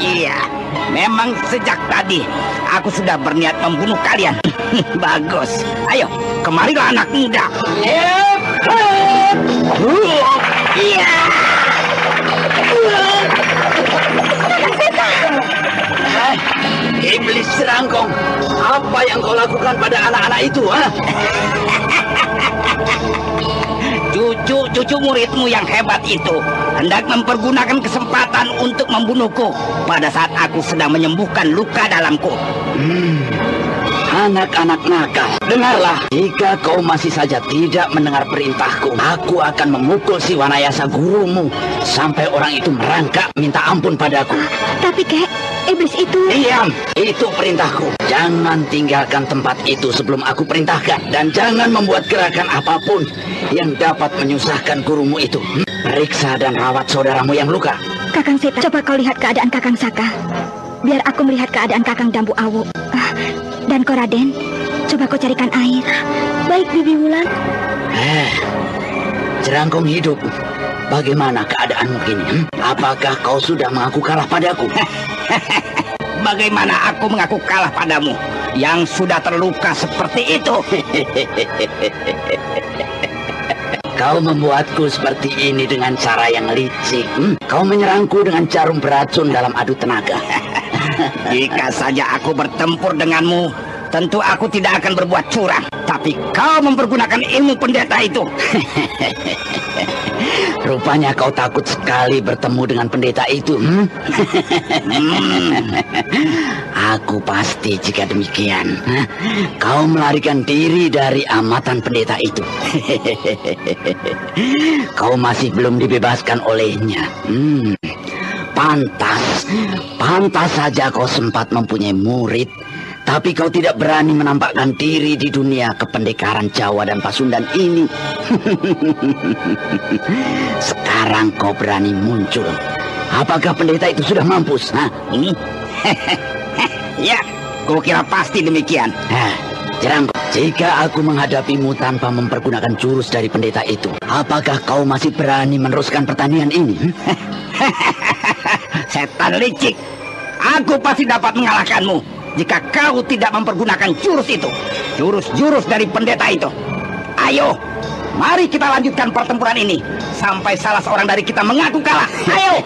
Iya, memang sejak tadi aku sudah berniat membunuh kalian. Bagus, ayo kemarilah anak muda. Iblis Jerangkong, apa yang kau lakukan pada anak-anak itu, ha? Cucu muridmu yang hebat itu hendak mempergunakan kesempatan untuk membunuhku pada saat aku sedang menyembuhkan luka dalamku. Anak-anak nakal, dengarlah. Jika kau masih saja tidak mendengar perintahku, aku akan memukul si Wanayasa gurumu sampai orang itu merangkak minta ampun padaku. Tapi Kek, iblis itu... Diam, itu perintahku. Jangan tinggalkan tempat itu sebelum aku perintahkan. Dan jangan membuat gerakan apapun yang dapat menyusahkan gurumu itu. Periksa dan rawat saudaramu yang luka. Kakang Seta, coba kau lihat keadaan Kakang Saka. Biar aku melihat keadaan Kakang Dambu Awu. Dan kau Raden, coba kau carikan air. Baik, Bibi Wulan. Jerangkong Hidup, bagaimana keadaanmu kini? Apakah kau sudah mengaku kalah padaku? Bagaimana aku mengaku kalah padamu yang sudah terluka seperti itu? Kau membuatku seperti ini dengan cara yang licik. Kau menyerangku dengan jarum beracun dalam adu tenaga. Jika saja aku bertempur denganmu, tentu aku tidak akan berbuat curang. Tapi kau mempergunakan ilmu pendeta itu. Rupanya kau takut sekali bertemu dengan pendeta itu. Aku pasti jika demikian. Kau melarikan diri dari amatan pendeta itu. Kau masih belum dibebaskan olehnya. Pantas saja kau sempat mempunyai murid, tapi kau tidak berani menampakkan diri di dunia kependekaran Jawa dan Pasundan ini. Sekarang kau berani muncul. Apakah pendeta itu sudah mampus? Ya, kau kira pasti demikian. Jerangkong, Jika aku menghadapimu tanpa mempergunakan jurus dari pendeta itu, apakah kau masih berani meneruskan pertandingan ini? Setan licik, aku pasti dapat mengalahkanmu jika kau tidak mempergunakan jurus itu. Jurus-jurus dari pendeta itu. Ayo, mari kita lanjutkan pertempuran ini sampai salah seorang dari kita mengaku kalah. Ayo.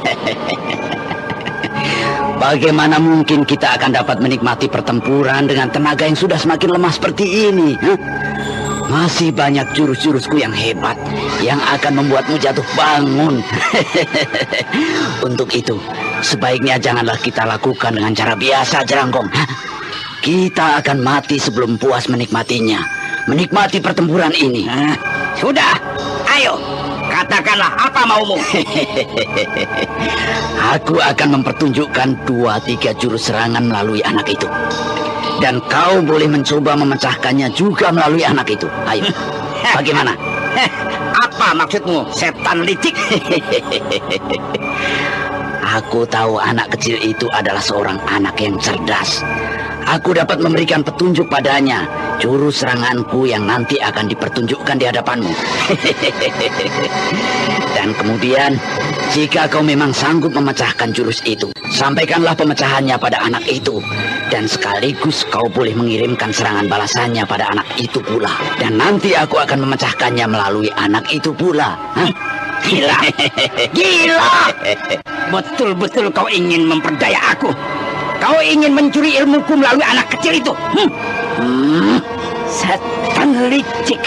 Bagaimana mungkin kita akan dapat menikmati pertempuran dengan tenaga yang sudah semakin lemah seperti ini? Masih banyak jurus-jurusku yang hebat yang akan membuatmu jatuh bangun. Untuk itu, sebaiknya janganlah kita lakukan dengan cara biasa, Jerangkong. Kita akan mati sebelum puas menikmatinya. Menikmati pertempuran ini. Sudah, ayo. Katakanlah apa maumu. Aku akan mempertunjukkan 2-3 jurus serangan melalui anak itu. Dan kau boleh mencoba memecahkannya juga melalui anak itu. Ayo, bagaimana? Apa maksudmu, setan licik? Aku tahu anak kecil itu adalah seorang anak yang cerdas. Aku dapat memberikan petunjuk padanya, jurus seranganku yang nanti akan dipertunjukkan di hadapanmu. Dan kemudian, jika kau memang sanggup memecahkan jurus itu, sampaikanlah pemecahannya pada anak itu. Dan sekaligus kau boleh mengirimkan serangan balasannya pada anak itu pula. Dan nanti aku akan memecahkannya melalui anak itu pula. Gila! Gila! Betul-betul kau ingin memperdaya aku. Kau ingin mencuri ilmuku melalui anak kecil itu. Setan licik.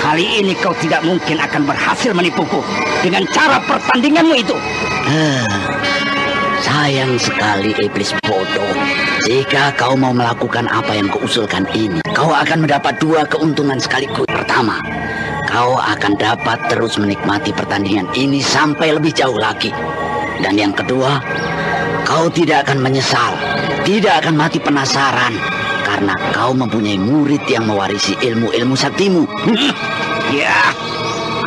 Kali ini kau tidak mungkin akan berhasil menipuku dengan cara pertandinganmu itu. Sayang sekali, iblis bodoh. Jika kau mau melakukan apa yang kuusulkan ini, kau akan mendapat 2 keuntungan sekaligus. Pertama, kau akan dapat terus menikmati pertandingan ini sampai lebih jauh lagi. Dan yang kedua, kau tidak akan menyesal, tidak akan mati penasaran, karena kau mempunyai murid yang mewarisi ilmu-ilmu saktimu. Ya,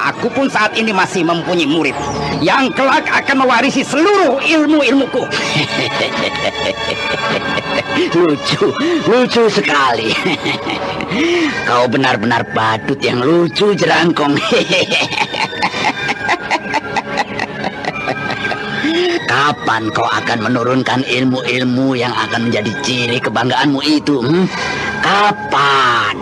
aku pun saat ini masih mempunyai murid yang kelak akan mewarisi seluruh ilmu-ilmuku. Lucu sekali. Kau benar-benar badut yang lucu, Jerangkong. Kapan kau akan menurunkan ilmu-ilmu yang akan menjadi ciri kebanggaanmu itu? Kapan?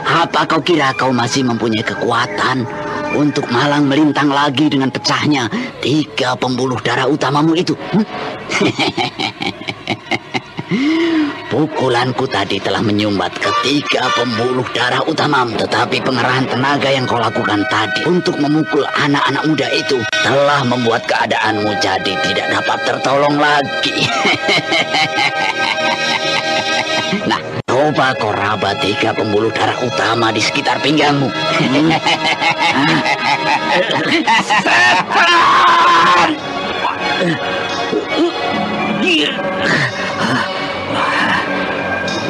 Apa kau kira kau masih mempunyai kekuatan untuk malang melintang lagi dengan pecahnya 3 pembuluh darah utamamu itu? Pukulanku tadi telah menyumbat ke 3 pembuluh darah utamamu. Tetapi pengerahan tenaga yang kau lakukan tadi untuk memukul anak-anak muda itu telah membuat keadaanmu jadi tidak dapat tertolong lagi. Nah, coba kau raba 3 pembuluh darah utama di sekitar pinggangmu. Setan!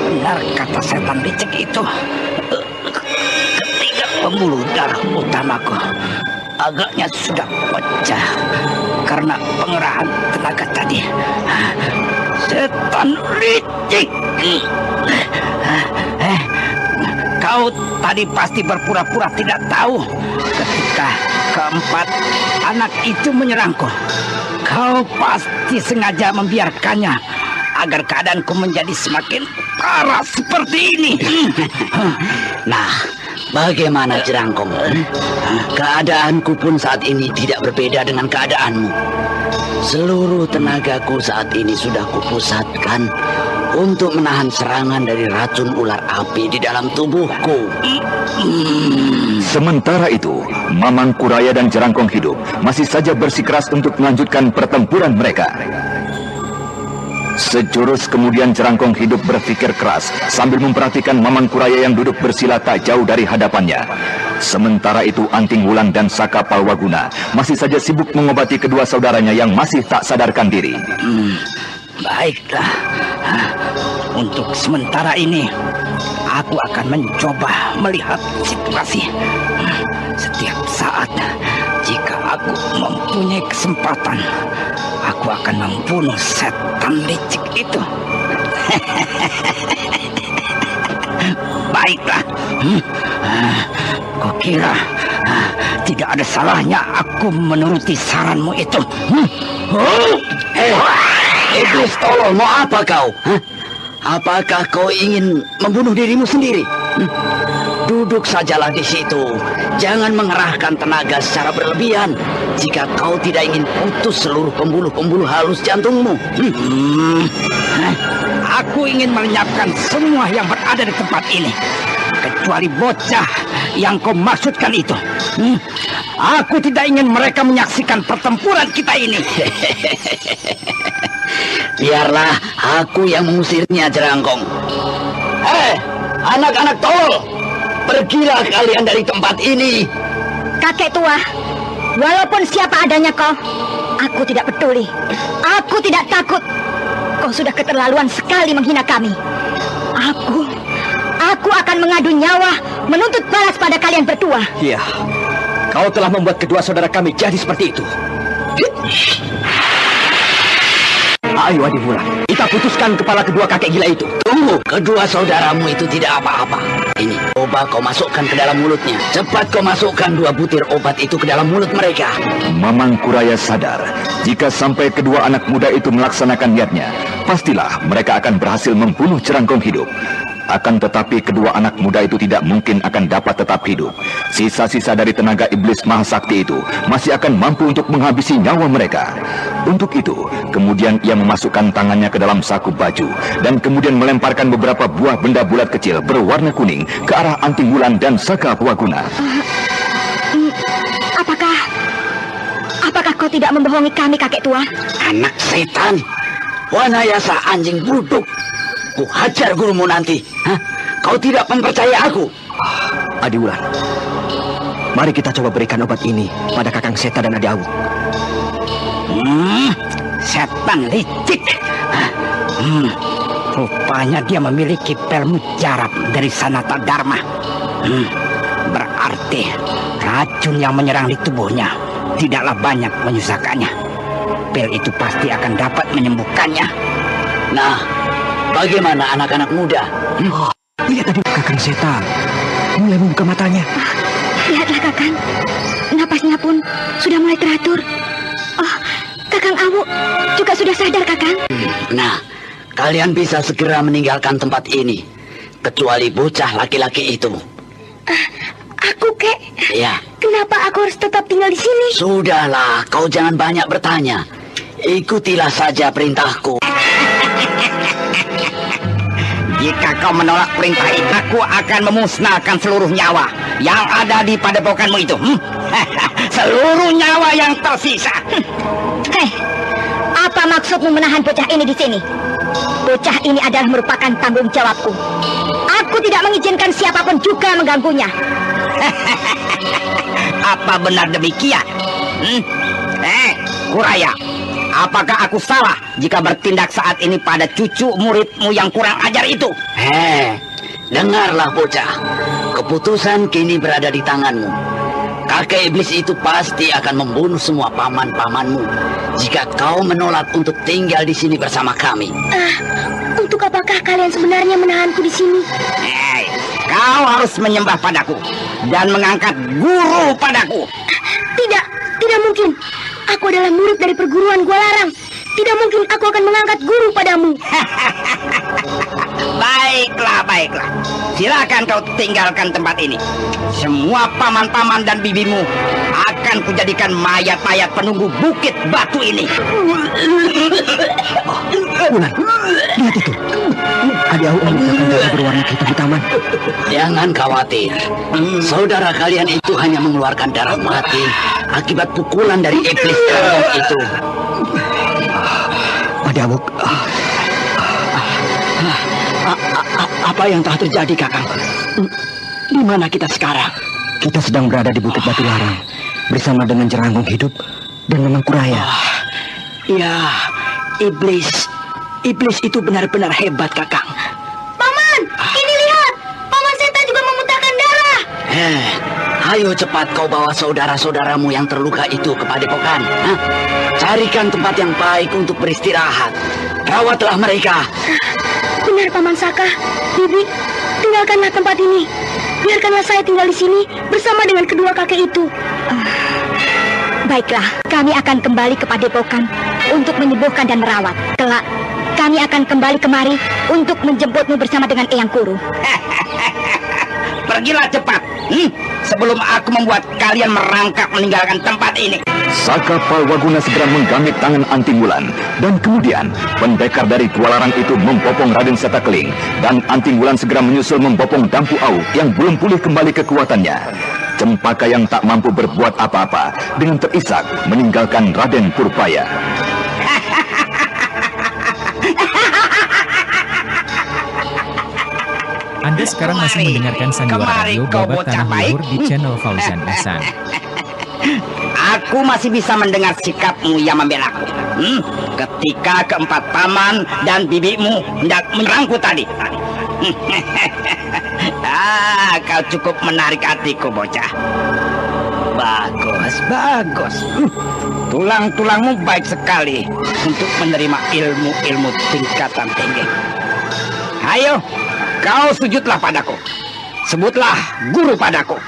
Benar kata setan licik itu. 3 pembuluh darah utamaku agaknya sudah pecah karena pengerahan tenaga tadi. Setan licik. Kau tadi pasti berpura-pura tidak tahu ketika keempat anak itu menyerangku. Kau pasti sengaja membiarkannya agar keadaanku menjadi semakin parah seperti ini. Nah, bagaimana, Jerangkong? Keadaanku pun saat ini tidak berbeda dengan keadaanmu. Seluruh tenagaku saat ini sudah kupusatkan untuk menahan serangan dari racun ular api di dalam tubuhku. Sementara itu, Mamang Kuraya dan Jerangkong Hidup masih saja bersikeras untuk melanjutkan pertempuran mereka. Sejurus kemudian Jerangkong Hidup berpikir keras sambil memperhatikan Mamang Kuraya yang duduk bersila tak jauh dari hadapannya. Sementara itu Anting Wulan dan Saka Palwaguna masih saja sibuk mengobati kedua saudaranya yang masih tak sadarkan diri. Baiklah, untuk sementara ini aku akan mencoba melihat situasi. Setiap saat jika aku mempunyai kesempatan, aku akan membunuh setan licik itu. Baiklah. Kau kira tidak ada salahnya aku menuruti saranmu itu? Iblis tolol, mau apa kau? Apakah kau ingin membunuh dirimu sendiri? Duduk sajalah di situ. Jangan mengerahkan tenaga secara berlebihan jika kau tidak ingin putus seluruh pembuluh-pembuluh halus jantungmu. Aku ingin melenyapkan semua yang berada di tempat ini, kecuali bocah yang kau maksudkan itu. Aku tidak ingin mereka menyaksikan pertempuran kita ini. Biarlah aku yang mengusirnya, Jerangkong. Anak-anak tolol, pergilah kalian dari tempat ini. Kakek tua, walaupun siapa adanya kau, aku tidak peduli. Aku tidak takut. Kau sudah keterlaluan sekali menghina kami. Aku akan mengadu nyawa, menuntut balas pada kalian berdua. Iya, kau telah membuat kedua saudara kami jadi seperti itu. Ayo Adipura, kita putuskan kepala kedua kakek gila itu. Tunggu, kedua saudaramu itu tidak apa-apa. Ini, coba kau masukkan ke dalam mulutnya. Cepat kau masukkan 2 butir obat itu ke dalam mulut mereka. Mamang Kuraya sadar, jika sampai kedua anak muda itu melaksanakan niatnya, pastilah mereka akan berhasil membunuh Jerangkong hidup. Akan tetapi kedua anak muda itu tidak mungkin akan dapat tetap hidup. Sisa-sisa dari tenaga iblis Mahasakti itu masih akan mampu untuk menghabisi nyawa mereka. Untuk itu, kemudian ia memasukkan tangannya ke dalam saku baju dan kemudian melemparkan beberapa buah benda bulat kecil berwarna kuning ke arah Anting Wulan dan Sakapawaguna. Apakah kau tidak membohongi kami, kakek tua? Anak setan, wanayasa anjing buduk. Ku hajar gurumu nanti. Kau tidak mempercaya aku? Adi Wulan, mari kita coba berikan obat ini pada Kakang Seta dan Adi Awuk. Setan licik. Rupanya dia memiliki pel mujarab dari Sanata Dharma. Berarti racun yang menyerang di tubuhnya tidaklah banyak menyusahkannya. Pel itu pasti akan dapat menyembuhkannya. Nah, bagaimana anak-anak muda? Lihat tadi Kakang Seta mulai membuka matanya. Lihatlah Kakang, napasnya pun sudah mulai teratur. Oh, Kakang Awuk juga sudah sadar, Kakang. Nah, kalian bisa segera meninggalkan tempat ini, kecuali bocah laki-laki itu. Aku, Kek? Ya. Kenapa aku harus tetap tinggal di sini? Sudahlah, kau jangan banyak bertanya. Ikutilah saja perintahku. Jika kau menolak perintah itu, aku akan memusnahkan seluruh nyawa yang ada di padepokanmu itu. Seluruh nyawa yang tersisa. Apa maksudmu menahan bocah ini di sini? Bocah ini adalah merupakan tanggung jawabku. Aku tidak mengizinkan siapapun juga mengganggunya. Apa benar demikian? Kuraya, apakah aku salah jika bertindak saat ini pada cucu muridmu yang kurang ajar itu? Dengarlah bocah, keputusan kini berada di tanganmu. Kakek iblis itu pasti akan membunuh semua paman-pamanmu jika kau menolak untuk tinggal di sini bersama kami. Untuk apakah kalian sebenarnya menahanku di sini? Kau harus menyembah padaku dan mengangkat guru padaku. Tidak mungkin. Aku adalah murid dari perguruan Gua Larang. Tidak mungkin aku akan mengangkat guru padamu. Baiklah. Silakan kau tinggalkan tempat ini. Semua paman-paman dan bibimu akan kujadikan mayat-mayat penunggu bukit batu ini. Wulan, lihat itu. Adi Awuk membukakan darah berwarna hitam di taman. Jangan khawatir. Saudara kalian itu hanya mengeluarkan darah mati akibat pukulan dari iblis Jerangkong itu. Adi Awuk, apa yang telah terjadi, Kakang? Di mana kita sekarang? Kita sedang berada di Bukit Batu Larang bersama dengan Jerangkong hidup dan Mamang Kuraya. Ya, iblis itu benar-benar hebat, Kakang. Paman, ini lihat. Paman Seta juga memuntahkan darah. Ayo cepat kau bawa saudara-saudaramu yang terluka itu ke padepokan. Carikan tempat yang baik untuk beristirahat. Rawatlah mereka. Benar, Paman Saka. Bibi, tinggalkanlah tempat ini. Biarkanlah saya tinggal di sini bersama dengan kedua kakek itu. Baiklah, kami akan kembali ke padepokan untuk menyembuhkan dan merawat. Kelak, kami akan kembali kemari untuk menjemputmu bersama dengan Eyang Kuru. Pergilah cepat, sebelum aku membuat kalian merangkak meninggalkan tempat ini. Saka Palwaguna segera menggamit tangan Anting Wulan, dan kemudian pendekar dari Gua Larang itu membopong Raden Setakling, dan Anting Wulan segera menyusul membopong Dampu Au yang belum pulih kembali kekuatannya. Cempaka yang tak mampu berbuat apa-apa dengan terisak meninggalkan Raden Purbaya. Anda sekarang masih mendengarkan sandiwara radio Babat Tanah Luhur di channel Fauzan Ihsan. Aku masih bisa mendengar sikapmu yang membelaku. Ketika keempat paman dan bibimu hendak menyerangku tadi. Kau cukup menarik hatiku, bocah. Bagus, bagus. Tulang-tulangmu baik sekali untuk menerima ilmu-ilmu tingkatan tinggi. Ayo, kau sujudlah padaku. Sebutlah guru padaku.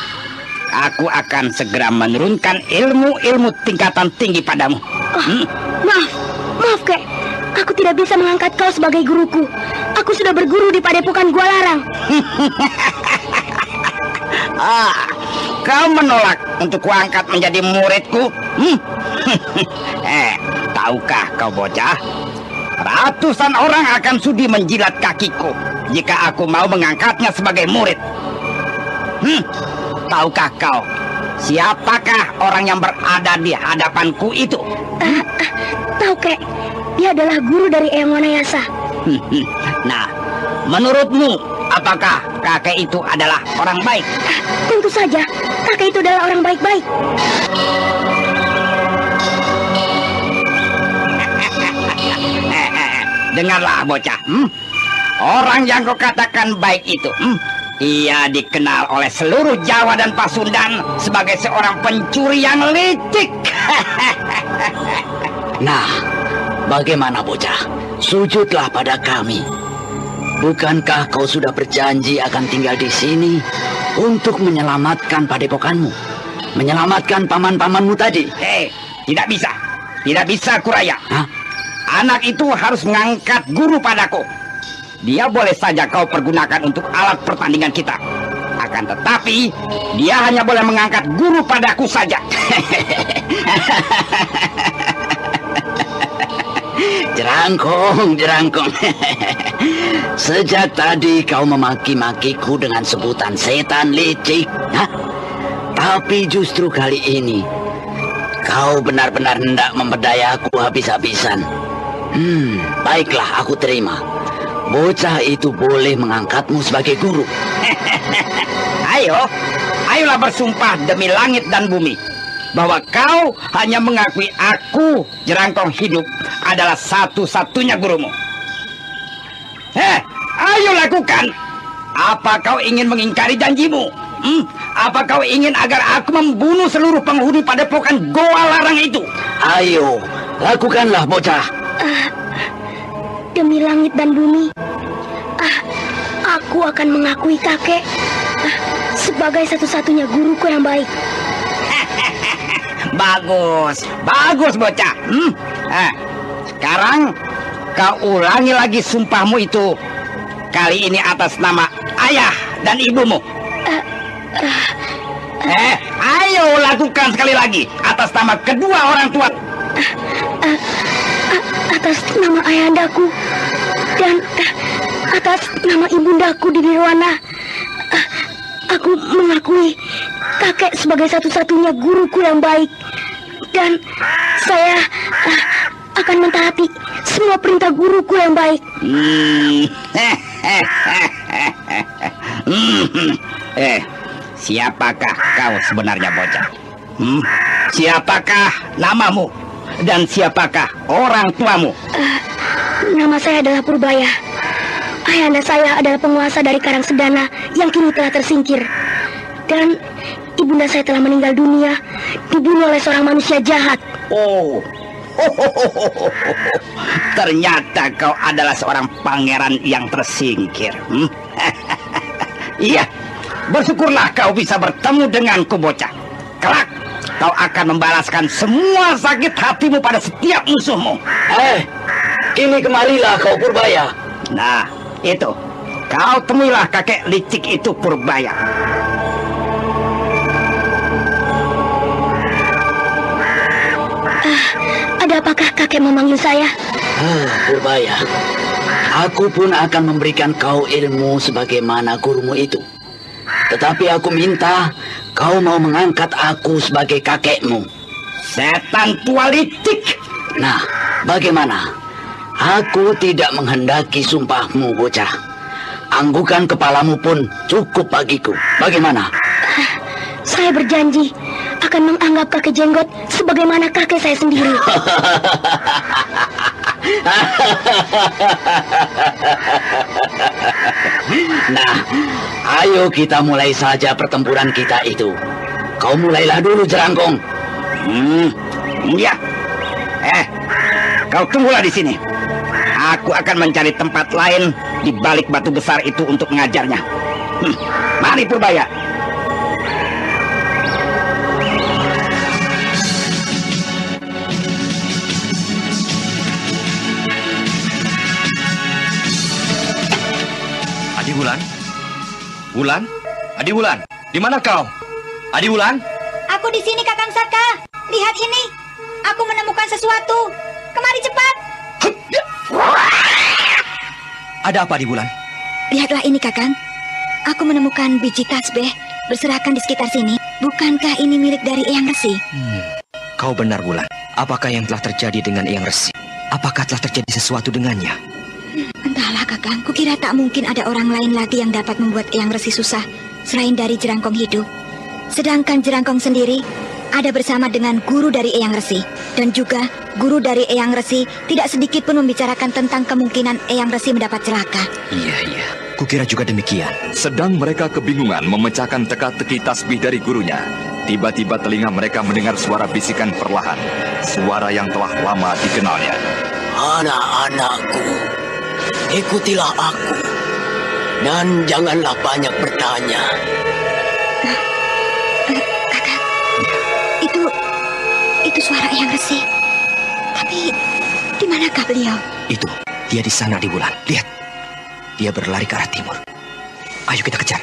Aku akan segera menurunkan ilmu-ilmu tingkatan tinggi padamu. Maaf kek. Aku tidak bisa mengangkat kau sebagai guruku. Aku sudah berguru di padepokan Gua Larang. Kau menolak untuk kuangkat menjadi muridku? Tahukah kau bocah? Ratusan orang akan sudi menjilat kakiku jika aku mau mengangkatnya sebagai murid. Tahukah kau siapakah orang yang berada di hadapanku itu? Tahu kek, dia adalah guru dari Eyang Wanayasa. Nah, menurutmu apakah kakek itu adalah orang baik? Tentu saja, kakek itu adalah orang baik-baik. Dengarlah bocah, orang yang kau katakan baik itu, ia dikenal oleh seluruh Jawa dan Pasundan sebagai seorang pencuri yang licik. Nah, bagaimana bocah? Sujudlah pada kami. Bukankah kau sudah berjanji akan tinggal di sini untuk menyelamatkan padepokanmu, menyelamatkan paman-pamanmu tadi? Tidak bisa. Tidak bisa, Kuraya. Anak itu harus mengangkat guru padaku. Dia boleh saja kau pergunakan untuk alat pertandingan kita. Akan tetapi, dia hanya boleh mengangkat guru padaku saja. Jerangkong. Sejak tadi kau memaki-makiku dengan sebutan setan licik. Tapi justru kali ini, kau benar-benar hendak memberdayaku habis-habisan. Baiklah, aku terima. Bocah itu boleh mengangkatmu sebagai guru. Ayolah bersumpah demi langit dan bumi bahwa kau hanya mengakui aku, Jerangkong hidup, adalah satu-satunya gurumu. Ayo lakukan. Apa kau ingin mengingkari janjimu? Apa kau ingin agar aku membunuh seluruh penghuni padepokan Gua Larang itu? Ayo, lakukanlah bocah. Demi langit dan bumi, aku akan mengakui kakek sebagai satu-satunya guruku yang baik. Bagus bocah. Sekarang kau ulangi lagi sumpahmu itu. Kali ini atas nama ayah dan ibumu. Ayo lakukan sekali lagi atas nama kedua orang tua. Atas nama ayahandaku dan atas nama ibundaku di Nirwana, aku mengakui kakek sebagai satu-satunya guruku yang baik, dan saya akan mentaati semua perintah guruku yang baik. Siapakah kau sebenarnya bocah? Siapakah namamu? Dan siapakah orang tuamu? Nama saya adalah Purbaya. Ayahanda saya adalah penguasa dari Karang Sedana yang kini telah tersingkir. Dan ibunda saya telah meninggal dunia, dibunuh oleh seorang manusia jahat. Ternyata kau adalah seorang pangeran yang tersingkir. Iya, bersyukurlah kau bisa bertemu denganku, bocah. Kelak, kau akan membalaskan semua sakit hatimu pada setiap musuhmu. Kini kemarilah kau Purbaya. Nah, itu. Kau temuilah kakek licik itu, Purbaya. Ada apakah kakek memanggil saya? Purbaya, aku pun akan memberikan kau ilmu sebagaimana gurumu itu. Tetapi aku minta kau mau mengangkat aku sebagai kakekmu. Setan tua licik. Nah, bagaimana? Aku tidak menghendaki sumpahmu, bocah. Anggukan kepalamu pun cukup bagiku. Bagaimana? Saya berjanji akan menganggap kakek jenggot sebagaimana kakek saya sendiri. Nah, ayo kita mulai saja pertempuran kita itu. Kau mulailah dulu, Jerangkong. Ya. Kau tunggulah di sini. Aku akan mencari tempat lain di balik batu besar itu untuk mengajarnya. Mari Purbaya. Adi Wulan? Wulan? Adi Wulan, di mana kau? Adi Wulan? Aku di sini, Kakang Saka. Lihat ini. Aku menemukan sesuatu. Kemari cepat. Ada apa, Adi Wulan? Lihatlah ini, Kakang. Aku menemukan biji tasbih berserakan di sekitar sini. Bukankah ini milik dari Eyang Resi? Kau benar, Wulan. Apakah yang telah terjadi dengan Eyang Resi? Apakah telah terjadi sesuatu dengannya? Entahlah, Kakang. Kukira tak mungkin ada orang lain lagi yang dapat membuat Eyang Resi susah selain dari Jerangkong hidup. Sedangkan Jerangkong sendiri ada bersama dengan guru dari Eyang Resi. Dan juga guru dari Eyang Resi tidak sedikit pun membicarakan tentang kemungkinan Eyang Resi mendapat celaka. Iya. Kukira juga demikian. Sedang mereka kebingungan memecahkan teka-teki tasbih dari gurunya, tiba-tiba telinga mereka mendengar suara bisikan perlahan. Suara yang telah lama dikenalnya. Anak-anakku, ikutilah aku. Dan janganlah banyak bertanya. Kakak, itu suara Eyang Resi. Tapi, di manakah beliau? Itu, dia di sana, di Wulan. Lihat. Dia berlari ke arah timur. Ayo kita kejar.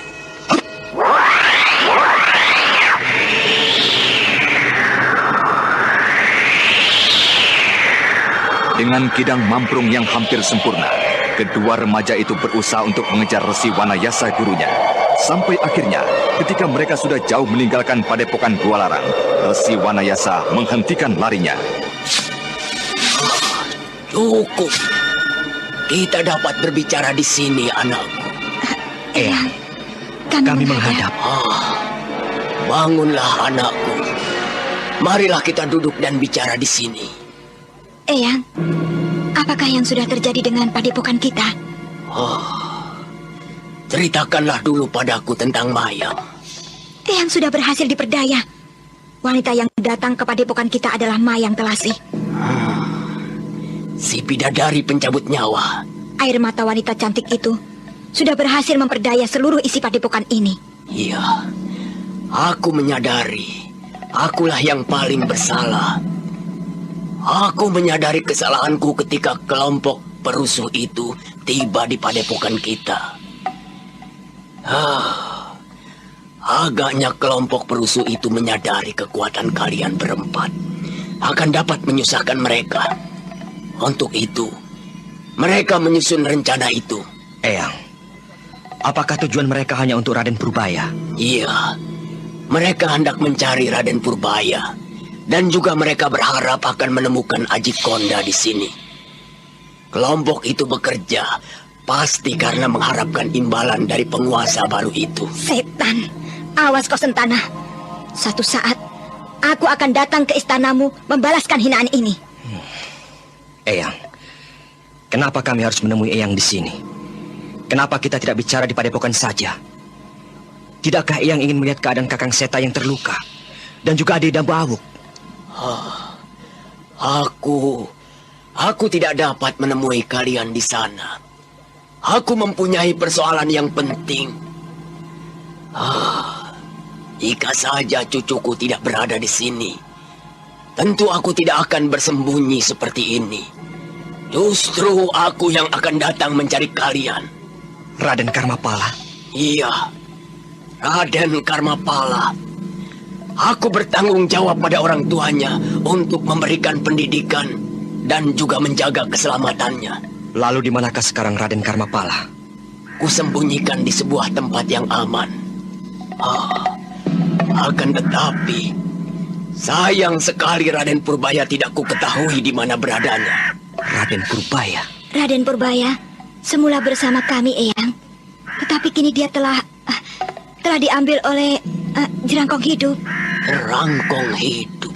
Dengan kidang mamprung yang hampir sempurna, kedua remaja itu berusaha untuk mengejar Resi Wanayasa gurunya. Sampai akhirnya, ketika mereka sudah jauh meninggalkan padepokan Gua Larang, Resi Wanayasa menghentikan larinya. Cukup. Kita dapat berbicara di sini, anakku. Eyang, kami menghadap. Bangunlah, anakku. Marilah kita duduk dan bicara di sini. Eyang, apakah yang sudah terjadi dengan padepokan kita? Ceritakanlah dulu padaku tentang Mayang. Eyang sudah berhasil diperdaya. Wanita yang datang ke padepokan kita adalah Mayang Telasi. Si bidadari pencabut nyawa. Air mata wanita cantik itu sudah berhasil memperdaya seluruh isi padepokan ini. Iya, aku menyadari akulah yang paling bersalah. Aku menyadari kesalahanku ketika kelompok perusuh itu tiba di padepokan kita. Agaknya kelompok perusuh itu menyadari kekuatan kalian berempat akan dapat menyusahkan mereka. Untuk itu, mereka menyusun rencana itu. Eyang, apakah tujuan mereka hanya untuk Raden Purbaya? Iya, mereka hendak mencari Raden Purbaya. Dan juga mereka berharap akan menemukan Aji Konda di sini. Kelompok itu bekerja pasti karena mengharapkan imbalan dari penguasa baru itu. Setan, awas kau Sentana. Suatu saat, aku akan datang ke istanamu membalaskan hinaan ini. Eyang, kenapa kami harus menemui Eyang di sini? Kenapa kita tidak bicara di padepokan saja? Tidakkah Eyang ingin melihat keadaan Kakang Seta yang terluka? Dan juga Ade Dambu Awuk? Aku tidak dapat menemui kalian di sana. Aku mempunyai persoalan yang penting. Jika saja cucuku tidak berada di sini, tentu aku tidak akan bersembunyi seperti ini. Justru aku yang akan datang mencari kalian. Raden Karmapala? Iya, Raden Karmapala. Aku bertanggung jawab pada orang tuanya untuk memberikan pendidikan dan juga menjaga keselamatannya. Lalu di manakah sekarang Raden Karmapala? Kusembunyikan di sebuah tempat yang aman. Akan tetapi, sayang sekali Raden Purbaya tidak kuketahui di mana beradanya. Raden Purbaya? Raden Purbaya semula bersama kami, Eyang. Tetapi kini dia telah diambil oleh Jerangkong Hidup. Jerangkong Hidup?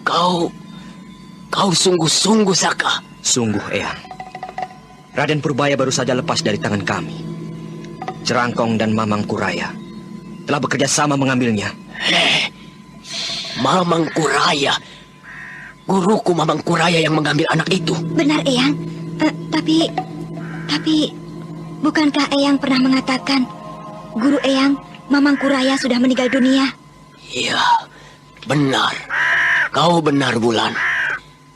Kau sungguh-sungguh, Saka? Sungguh, Eyang. Raden Purbaya baru saja lepas dari tangan kami. Jerangkong dan Mamang Kuraya telah bekerja sama mengambilnya. Mamang Kuraya? Guruku Mamang Kuraya yang mengambil anak itu? Benar, Eyang. Tapi bukankah Eyang pernah mengatakan guru Eyang, Mamang Kuraya, sudah meninggal dunia? Iya, benar. Kau benar, Bulan.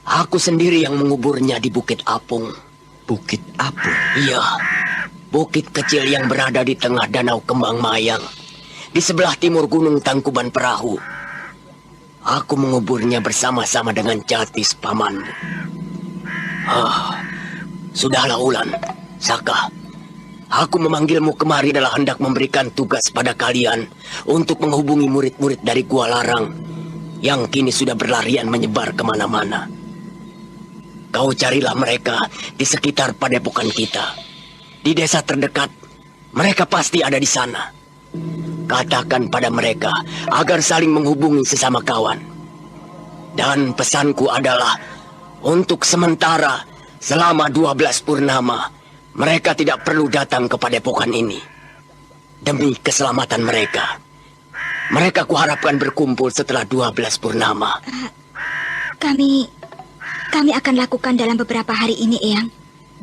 Aku sendiri yang menguburnya di Bukit Apung. Bukit Apung? Iya, bukit kecil yang berada di tengah Danau Kembang Mayang, di sebelah timur Gunung Tangkuban Perahu. Aku menguburnya bersama-sama dengan Jatis pamanmu. Sudahlah, Ulan, Saka. Aku memanggilmu kemari adalah hendak memberikan tugas pada kalian untuk menghubungi murid-murid dari Gua Larang yang kini sudah berlarian menyebar kemana-mana. Kau carilah mereka di sekitar padepokan kita. Di desa terdekat, mereka pasti ada di sana. Katakan pada mereka agar saling menghubungi sesama kawan. Dan pesanku adalah, untuk sementara, selama 12 purnama, mereka tidak perlu datang ke padepokan ini. Demi keselamatan mereka. Mereka kuharapkan berkumpul setelah 12 purnama. Kami akan lakukan dalam beberapa hari ini, Eyang.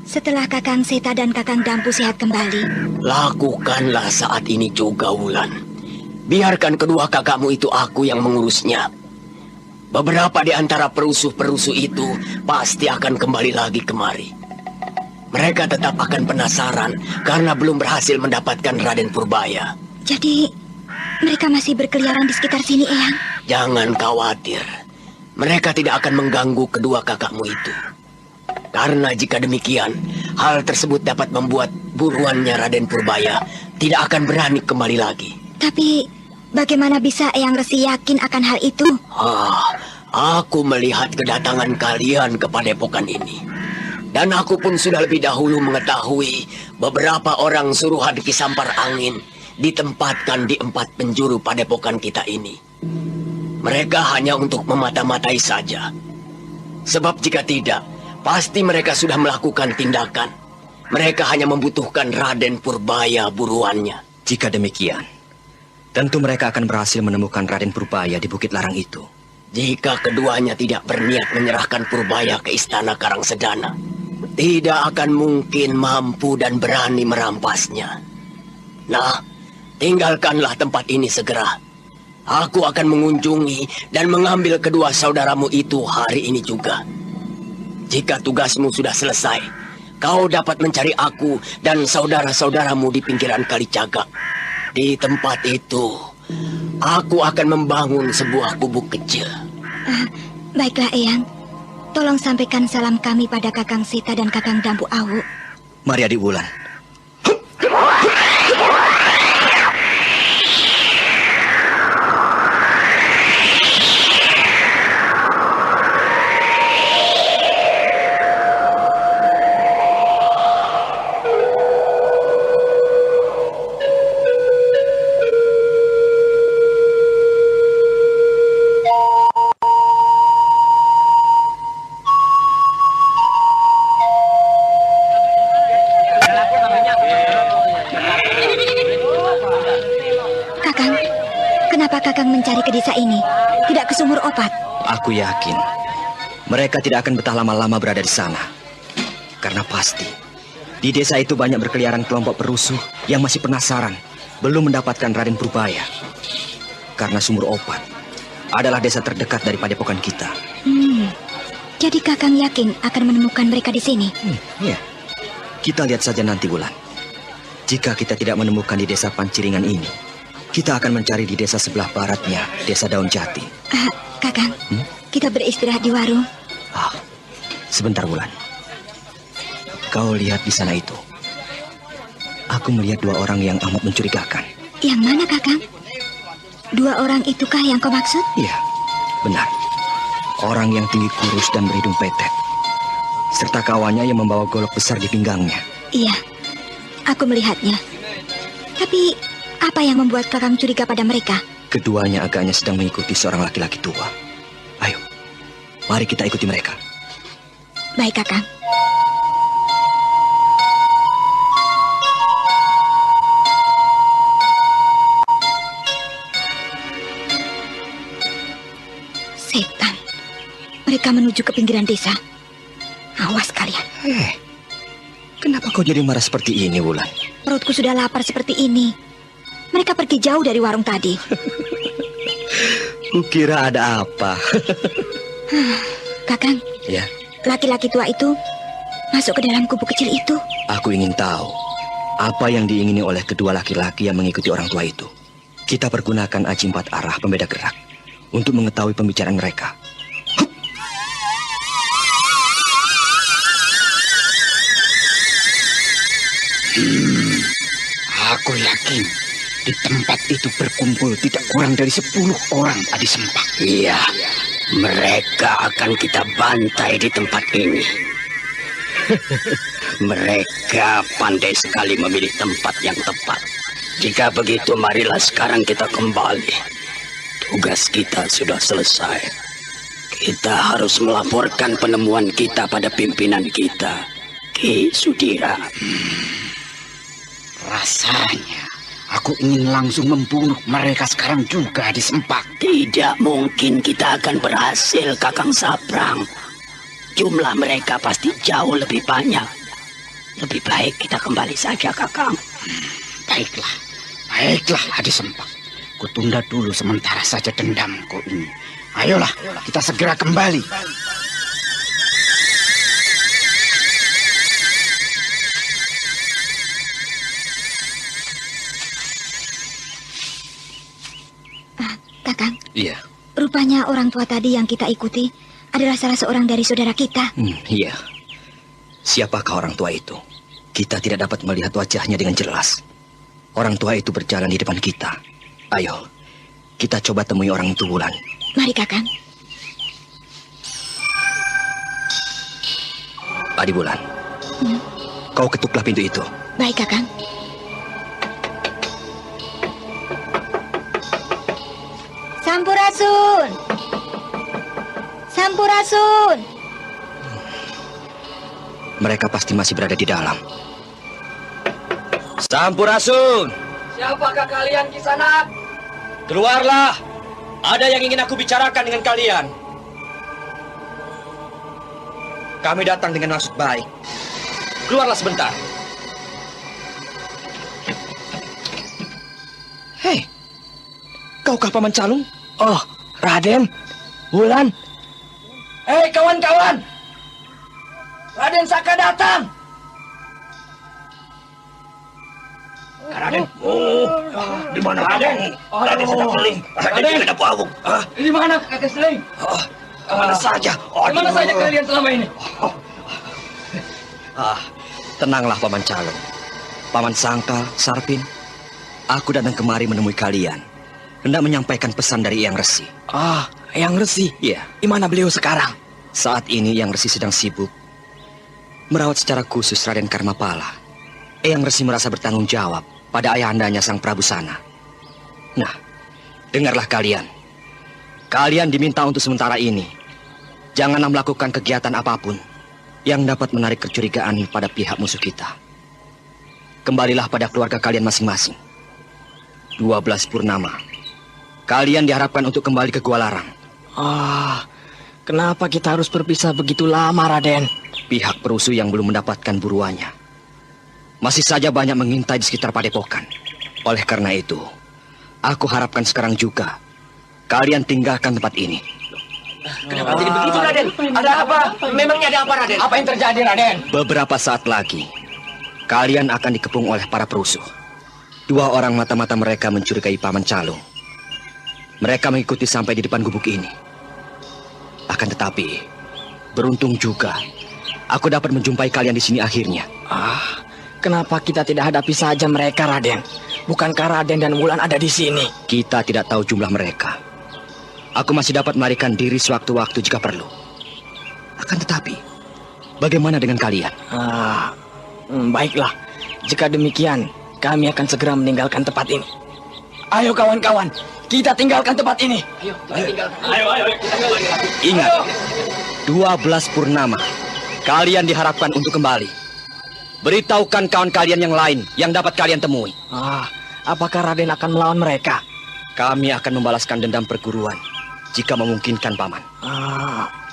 Setelah Kakang Seta dan Kakang Dampu sehat kembali. Lakukanlah saat ini juga, Wulan. Biarkan kedua kakakmu itu aku yang mengurusnya. Beberapa di antara perusuh-perusuh itu pasti akan kembali lagi kemari. Mereka tetap akan penasaran karena belum berhasil mendapatkan Raden Purbaya. Jadi, mereka masih berkeliaran di sekitar sini, Eyang? Jangan khawatir. Mereka tidak akan mengganggu kedua kakakmu itu. Karena jika demikian, hal tersebut dapat membuat buruannya Raden Purbaya tidak akan berani kembali lagi. Tapi, bagaimana bisa Eyang Resi yakin akan hal itu? Aku melihat kedatangan kalian ke padepokan ini. Dan aku pun sudah lebih dahulu mengetahui beberapa orang suruhan Ki Sampar Angin ditempatkan di 4 penjuru padepokan kita ini. Mereka hanya untuk memata-matai saja. Sebab jika tidak, pasti mereka sudah melakukan tindakan. Mereka hanya membutuhkan Raden Purbaya buruannya. Jika demikian, tentu mereka akan berhasil menemukan Raden Purbaya di Bukit Larang itu. Jika keduanya tidak berniat menyerahkan Purbaya ke Istana Karangsedana, tidak akan mungkin mampu dan berani merampasnya. Nah, tinggalkanlah tempat ini segera. Aku akan mengunjungi dan mengambil kedua saudaramu itu hari ini juga. Jika tugasmu sudah selesai, kau dapat mencari aku dan saudara-saudaramu di pinggiran Kali Cagak. Di tempat itu, aku akan membangun sebuah gubuk kecil. Baiklah, Eyang. Tolong sampaikan salam kami pada Kakang Seta dan Kakang Dampu Awu. Mari, Adik Wulan. Mencari ke desa ini, tidak ke Sumur Opat. Aku yakin mereka tidak akan betah lama-lama berada di sana. Karena pasti di desa itu banyak berkeliaran kelompok perusuh yang masih penasaran belum mendapatkan Raden Purbaya. Karena Sumur Opat adalah desa terdekat dari padepokan kita. Jadi Kakang yakin akan menemukan mereka di sini? Iya. Kita lihat saja nanti, Wulan. Jika kita tidak menemukan di desa Panciringan ini, kita akan mencari di desa sebelah baratnya, desa Daun Jati. Kakang, kita beristirahat di warung. Sebentar, Wulan. Kau lihat di sana itu. Aku melihat 2 orang yang amat mencurigakan. Yang mana, Kakang? 2 orang itukah yang kau maksud? Iya, benar. Orang yang tinggi kurus dan berhidung petet, serta kawannya yang membawa golok besar di pinggangnya. Iya, aku melihatnya. Tapi, apa yang membuat Kakang curiga pada mereka? Keduanya agaknya sedang mengikuti seorang laki-laki tua. Ayo, mari kita ikuti mereka. Baik, Kakang. Setan. Mereka menuju ke pinggiran desa. Awas kalian. Kenapa kau jadi marah seperti ini, Wulan? Perutku sudah lapar seperti ini. Mereka pergi jauh dari warung tadi. Kukira ada apa? Kakang, Ya, laki-laki tua itu masuk ke dalam kubu kecil itu. aku ingin tahu apa yang diingini oleh kedua laki-laki yang mengikuti orang tua itu. Kita pergunakan aji 4 arah pembeda gerak untuk mengetahui pembicaraan mereka. Aku yakin di tempat itu berkumpul tidak kurang dari 10 orang Adi Sempak. Iya, mereka akan kita bantai di tempat ini. Mereka pandai sekali memilih tempat yang tepat. Jika begitu, marilah sekarang kita kembali. Tugas kita sudah selesai. Kita harus melaporkan penemuan kita pada pimpinan kita, Ki Sudira. Rasanya aku ingin langsung membunuh mereka sekarang juga di Sempak. Tidak mungkin kita akan berhasil, Kakang Saprang. Jumlah mereka pasti jauh lebih banyak. Lebih baik kita kembali saja, Kakang. Baiklah, baiklah Adi Sempak. Kutunda dulu sementara saja dendamku ini. Ayolah, kita segera kembali. Kakang, Iya. rupanya orang tua tadi yang kita ikuti adalah salah seorang dari saudara kita. Iya. Siapakah orang tua itu? Kita tidak dapat melihat wajahnya dengan jelas. Orang tua itu berjalan di depan kita. Ayo, kita coba temui orang itu, Wulan. Mari, Kakang. Adi Wulan, kau ketuklah pintu itu. Baik, Kakang. Sampurasun! Sampurasun! Mereka pasti masih berada di dalam. Sampurasun! Siapakah kalian di sana? Keluarlah! Ada yang ingin aku bicarakan dengan kalian. Kami datang dengan maksud baik. Keluarlah sebentar. Hei, kaukah Paman Calung? Oh, Raden, Wulan. Hei kawan-kawan, Raden Saka datang. Raden, di mana Raden? Raden sedang keliling. Raden di Dapur Agung. Di mana kakek Seling? Kemana saja? Kemana saja kalian selama ini? Tenanglah Paman Calung. Paman Sangkal, Sarpin, aku datang kemari menemui kalian. Hendak menyampaikan pesan dari Eyang Resi. Eyang Resi? Iya. Di mana beliau sekarang? Saat ini Eyang Resi sedang sibuk merawat secara khusus Raden Karmapala. Eyang Resi merasa bertanggung jawab pada ayahandanya Sang Prabu Sana. Nah, dengarlah kalian. Kalian diminta untuk sementara ini janganlah melakukan kegiatan apapun yang dapat menarik kecurigaan pada pihak musuh kita. Kembalilah pada keluarga kalian masing-masing. 12 purnama, kalian diharapkan untuk kembali ke Gua Larang. Kenapa kita harus berpisah begitu lama, Raden? Pihak perusuh yang belum mendapatkan buruannya masih saja banyak mengintai di sekitar padepokan. Oleh karena itu, aku harapkan sekarang juga kalian tinggalkan tempat ini. Kenapa jadi begitu, Raden? Ada apa? Memangnya ada apa, Raden? Apa yang terjadi, Raden? Beberapa saat lagi, kalian akan dikepung oleh para perusuh. 2 orang mata-mata mereka mencurigai Paman Calung. Mereka mengikuti sampai di depan gubuk ini. Akan tetapi, beruntung juga, aku dapat menjumpai kalian di sini akhirnya. Kenapa kita tidak hadapi saja mereka, Raden? Bukankah Raden dan Wulan ada di sini? Kita tidak tahu jumlah mereka. Aku masih dapat melarikan diri sewaktu-waktu jika perlu. Akan tetapi, bagaimana dengan kalian? Baiklah, jika demikian, kami akan segera meninggalkan tempat ini. Ayo kawan-kawan, kita tinggalkan tempat ini. Ayo. Ingat, 12 purnama, kalian diharapkan untuk kembali. Beritahukan kawan kalian yang lain yang dapat kalian temui. Apakah Raden akan melawan mereka? Kami akan membalaskan dendam perguruan jika memungkinkan, Paman.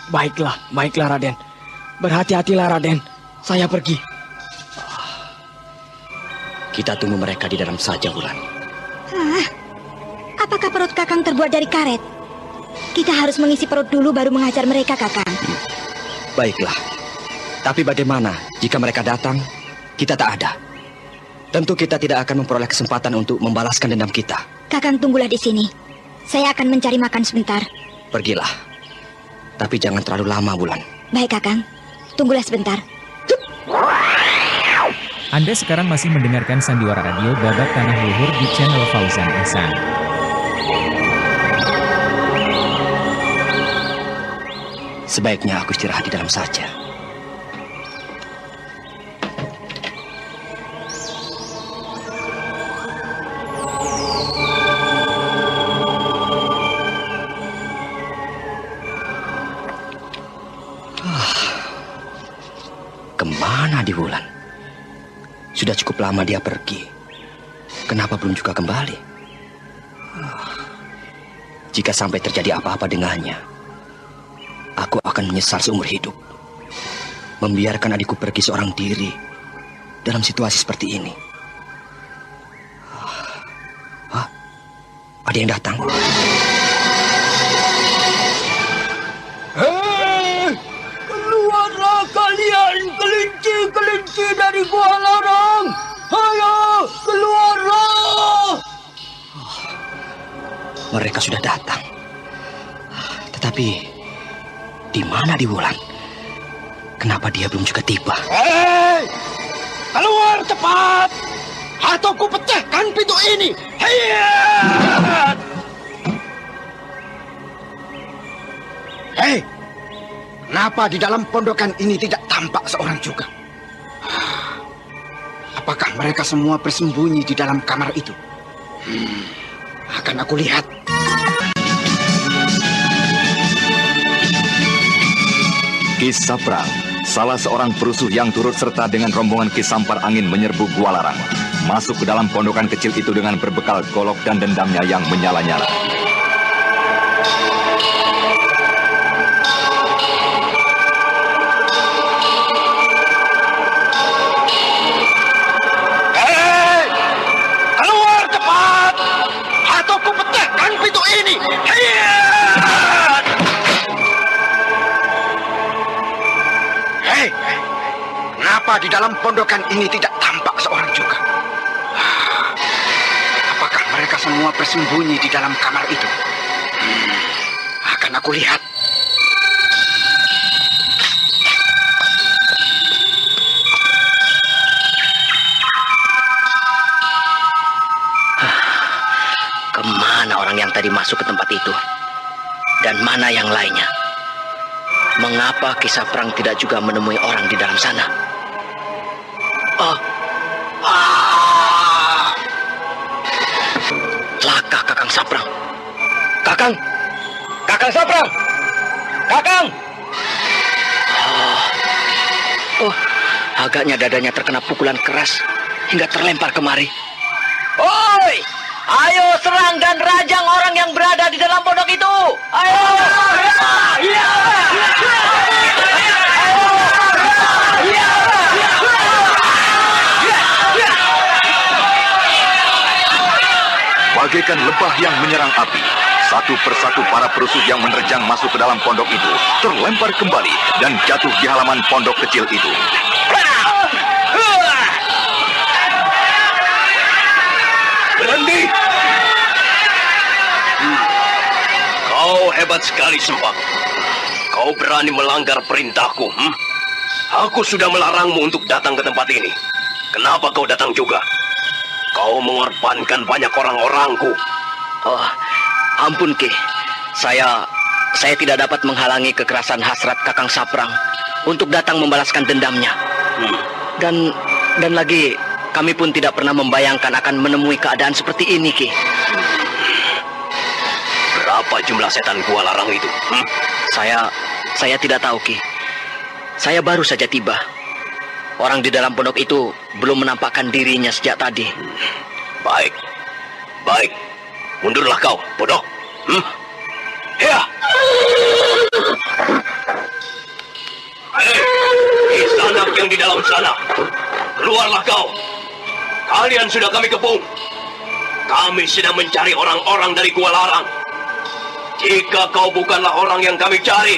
Baiklah Raden. Berhati-hatilah Raden. Saya pergi. Kita tunggu mereka di dalam saja, Wulan. Apakah perut Kakang terbuat dari karet? Kita harus mengisi perut dulu baru mengajar mereka, Kakang. Baiklah. Tapi bagaimana jika mereka datang, kita tak ada? Tentu kita tidak akan memperoleh kesempatan untuk membalaskan dendam kita. Kakang tunggulah di sini. Saya akan mencari makan sebentar. Pergilah. Tapi jangan terlalu lama, Wulan. Baik, Kakang. Tunggulah sebentar. Anda sekarang masih mendengarkan Sandiwara Radio Babat Tanah Luhur di channel Fauzan Ihsan. Sebaiknya aku istirahat di dalam saja. Kemana di Wulan? Sudah cukup lama dia pergi. Kenapa belum juga kembali? Jika sampai terjadi apa-apa dengannya, aku akan menyesal seumur hidup. Membiarkan adikku pergi seorang diri dalam situasi seperti ini. Ada yang datang. Hei, keluarlah kalian kelinci-kelinci dari Gua Larang. Ayo, keluarlah. Mereka sudah datang. Tetapi di mana di Wulan? Kenapa dia belum juga tiba? Hei, keluar cepat, atau ku pecahkan pintu ini. Hei, kenapa di dalam pondokan ini tidak tampak seorang juga? Apakah mereka semua bersembunyi di dalam kamar itu? Akan aku lihat. Ki Saprang, salah seorang perusuh yang turut serta dengan rombongan Ki Sampar Angin menyerbu Gua Larang, masuk ke dalam pondokan kecil itu dengan berbekal golok dan dendamnya yang menyala-nyala. Hei, keluar cepat, atau ku pecahkan pintu ini. Hei, kenapa di dalam pondokan ini tidak tampak seorang juga? Apakah mereka semua bersembunyi di dalam kamar itu? Akan aku lihat. Kemana orang yang tadi masuk ke tempat itu? Dan mana yang lainnya? Mengapa Ki Saprang tidak juga menemui orang di dalam sana? Celaka Kakang Saprang. Kakang Saprang! Kakang! Agaknya dadanya terkena pukulan keras hingga terlempar kemari. Oi! Ayo serang dan rajang orang yang berada di dalam pondok itu! Ayo! bagaikan lebah yang menyerang api. Satu persatu para perusuh yang menerjang masuk ke dalam pondok itu terlempar kembali dan jatuh di halaman pondok kecil itu. Berhenti! Kau hebat sekali, Sempak. Kau berani melanggar perintahku. Aku sudah melarangmu untuk datang ke tempat ini. Kenapa kau datang juga? Kau mengorbankan banyak orang-orangku. Oh, ampun Ki. Saya tidak dapat menghalangi kekerasan hasrat Kakang Saprang untuk datang membalaskan dendamnya. Dan lagi kami pun tidak pernah membayangkan akan menemui keadaan seperti ini, Ki. Berapa jumlah setan Gua Larang itu? Saya tidak tahu, Ki. Saya baru saja tiba. Orang di dalam pondok itu belum menampakkan dirinya sejak tadi. Baik. Mundurlah kau, bodoh. Ya. Hei, sanak yang di dalam sana. Keluarlah kau. Kalian sudah kami kepung. Kami sedang mencari orang-orang dari Gua Larang. Jika kau bukanlah orang yang kami cari,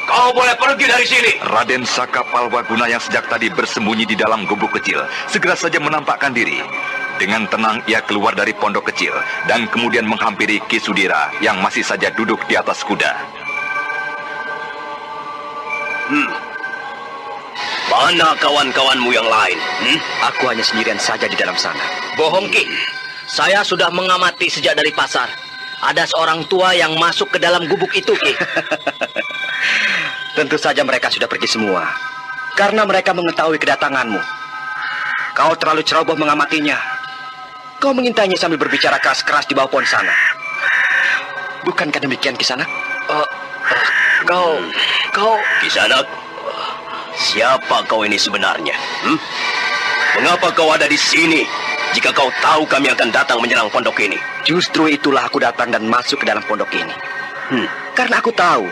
kau boleh pergi dari sini. Raden Saka Palwaguna yang sejak tadi bersembunyi di dalam gubuk kecil segera saja menampakkan diri. Dengan tenang ia keluar dari pondok kecil dan kemudian menghampiri Ki Sudira yang masih saja duduk di atas kuda. Mana kawan-kawanmu yang lain? Aku hanya sendirian saja di dalam sana. Bohong, Ki. Saya sudah mengamati sejak dari pasar. Ada seorang tua yang masuk ke dalam gubuk itu, Ki. Tentu saja mereka sudah pergi semua. Karena mereka mengetahui kedatanganmu. Kau terlalu ceroboh mengamatinya. Kau mengintainya sambil berbicara keras-keras di bawah pohon sana. Bukankah demikian, Kisanak? Kau... Kisanak, siapa kau ini sebenarnya? Mengapa kau ada di sini jika kau tahu kami akan datang menyerang pondok ini? Justru itulah aku datang dan masuk ke dalam pondok ini. Karena aku tahu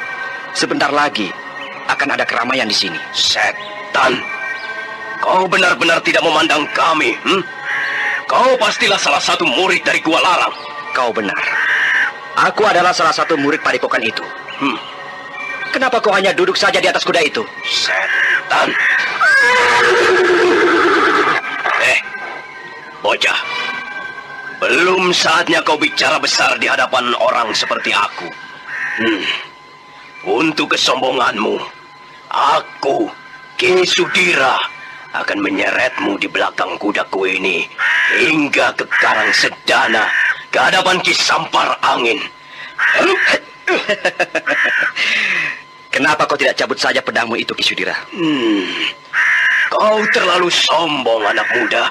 sebentar lagi akan ada keramaian di sini. Setan, kau benar-benar tidak memandang kami. Kau pastilah salah satu murid dari Gua Larang. Kau benar. Aku adalah salah satu murid padepokan itu. Kenapa kau hanya duduk saja di atas kuda itu? Setan. Bocah. Belum saatnya kau bicara besar di hadapan orang seperti aku. Untuk kesombonganmu, aku, Ki Sudira, akan menyeretmu di belakang kudaku ini hingga ke Karang Sedana, ke hadapan Ki Sampar Angin. Kenapa kau tidak cabut saja pedangmu itu, Ki Sudira? Kau terlalu sombong, anak muda.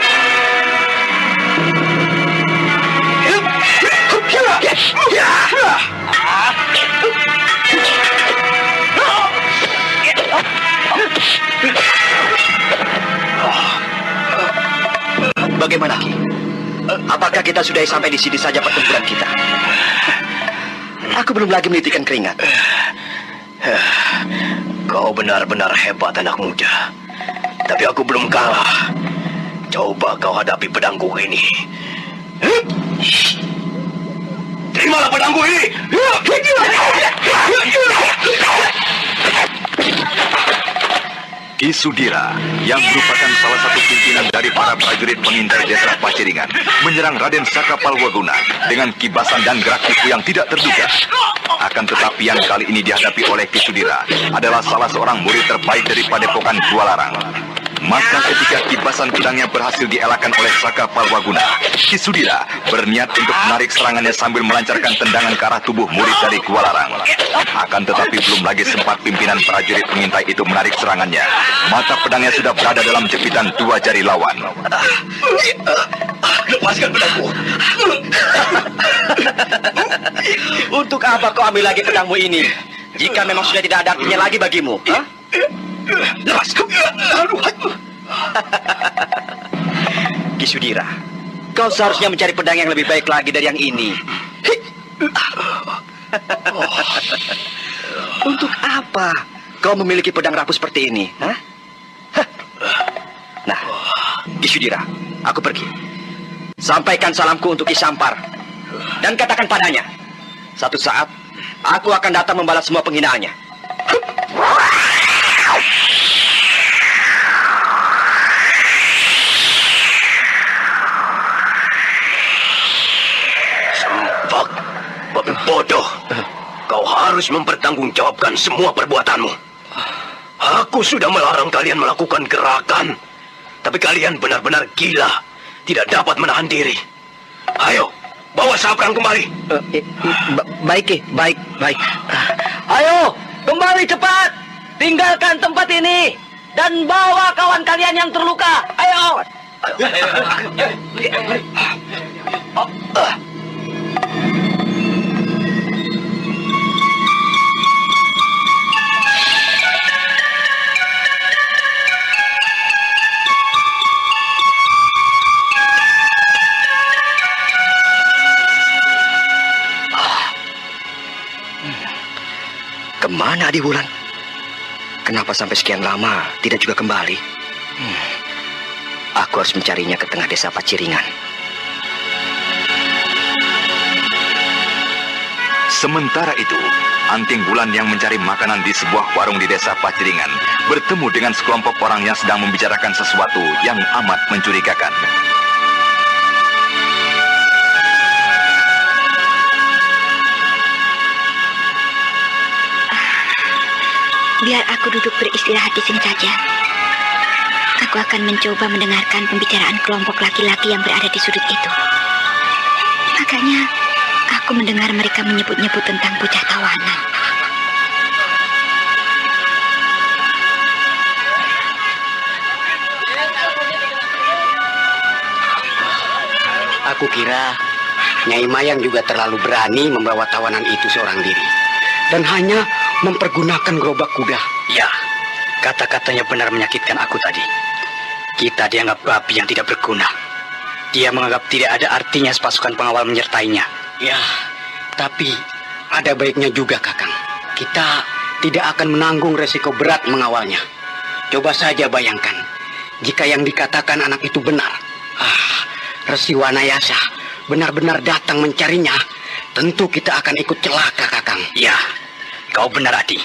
Bagaimana, Ki? Apakah kita sudah sampai di sini saja pertempuran kita? Aku belum lagi menitikkan keringat. Kau benar-benar hebat, anak muda. Tapi aku belum kalah. Coba kau hadapi pedangku ini. Terimalah pedangku ini. Ki Sudira, yang merupakan salah satu pimpinan dari para prajurit pengintai desa Paciringan, menyerang Raden Saka Palwaguna dengan kibasan dan gerak tipu yang tidak terduga. Akan tetapi yang kali ini dihadapi oleh Ki Sudira adalah salah seorang murid terbaik dari padepokan Gua Larang. Maka ketika kibasan pedangnya berhasil dielakkan oleh Saka Palwaguna, Ki Sudira berniat untuk menarik serangannya sambil melancarkan tendangan ke arah tubuh murid dari Gua Larang. Akan tetapi belum lagi sempat pimpinan prajurit pengintai itu menarik serangannya, maka pedangnya sudah berada dalam jepitan dua jari lawan. Lepaskan pedangku. Untuk apa kau ambil lagi pedangmu ini? Jika memang sudah tidak ada artinya lagi bagimu, lepas. Ki Sudira, kau seharusnya mencari pedang yang lebih baik lagi dari yang ini. Untuk apa kau memiliki pedang rapuh seperti ini? Nah, Ki Sudira, aku pergi. Sampaikan salamku untuk Ki Sampar. dan katakan padanya, satu saat aku akan datang membalas semua penghinaannya. Sempak, babi bodoh. Kau harus mempertanggungjawabkan semua perbuatanmu. Aku sudah melarang kalian melakukan gerakan, tapi kalian benar-benar gila, tidak dapat menahan diri. Ayo, bawa Sabrang kembali. Baik, baik. Ayo, kembali cepat. Tinggalkan tempat ini dan bawa kawan kalian yang terluka. Ayo. Kemana Adi Wulan? Kenapa sampai sekian lama tidak juga kembali? Aku harus mencarinya ke tengah desa Paciringan. Sementara itu, Anting Wulan yang mencari makanan di sebuah warung di desa Paciringan bertemu dengan sekelompok orang yang sedang membicarakan sesuatu yang amat mencurigakan. Biar aku duduk beristirahat di sini saja. Aku akan mencoba mendengarkan pembicaraan kelompok laki-laki yang berada di sudut itu. Agaknya aku mendengar mereka menyebut-nyebut tentang bocah tawanan. Aku kira Nyai Mayang juga terlalu berani membawa tawanan itu seorang diri. Dan hanya mempergunakan gerobak kuda. Ya, kata-katanya benar menyakitkan aku tadi. Kita dianggap babi yang tidak berguna. Dia menganggap tidak ada artinya pasukan pengawal menyertainya. Ya, tapi ada baiknya juga, Kakang. Kita tidak akan menanggung resiko berat mengawalnya. Coba saja bayangkan, jika yang dikatakan anak itu benar. Resi Wanayasa benar-benar datang mencarinya, tentu kita akan ikut celaka, Kakang. Ya, kau benar, Adi.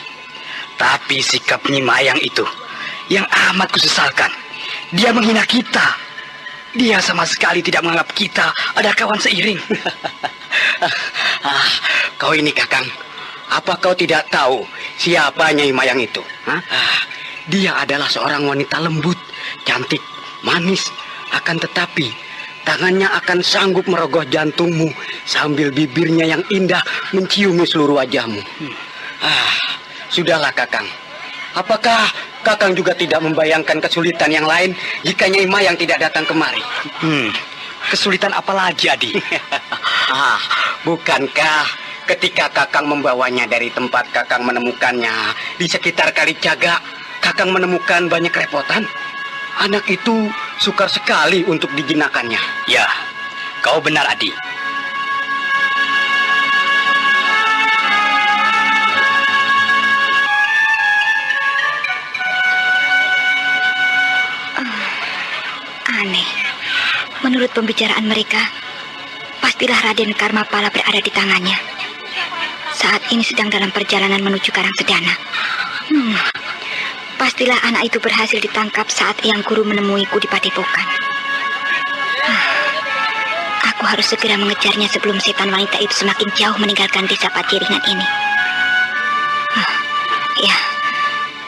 Tapi sikap Nyi Mayang itu yang amat kusesalkan. Dia menghina kita. Dia sama sekali tidak menganggap kita ada kawan seiring. Kau ini, Kakang, apa kau tidak tahu siapa Nyai Mayang itu? Dia adalah seorang wanita lembut, cantik, manis. Akan tetapi tangannya akan sanggup merogoh jantungmu sambil bibirnya yang indah menciumi seluruh wajahmu. Sudahlah, Kakang. Apakah Kakang juga tidak membayangkan kesulitan yang lain jika Nyai Mayang tidak datang kemari? Kesulitan apa lagi, Adi? Bukankah ketika Kakang membawanya dari tempat Kakang menemukannya di sekitar Kalijaga, Kakang menemukan banyak kerepotan? Anak itu sukar sekali untuk dijinakannya. Ya, kau benar, Adi. Aneh. Menurut pembicaraan mereka, pastilah Raden Karmapala berada di tangannya. Saat ini sedang dalam perjalanan menuju Karangsedana. Pastilah anak itu berhasil ditangkap saat Eyang Guru menemuiku di Padepokan. Aku harus segera mengejarnya sebelum setan wanita itu semakin jauh meninggalkan desa Paciringan ini. Ya,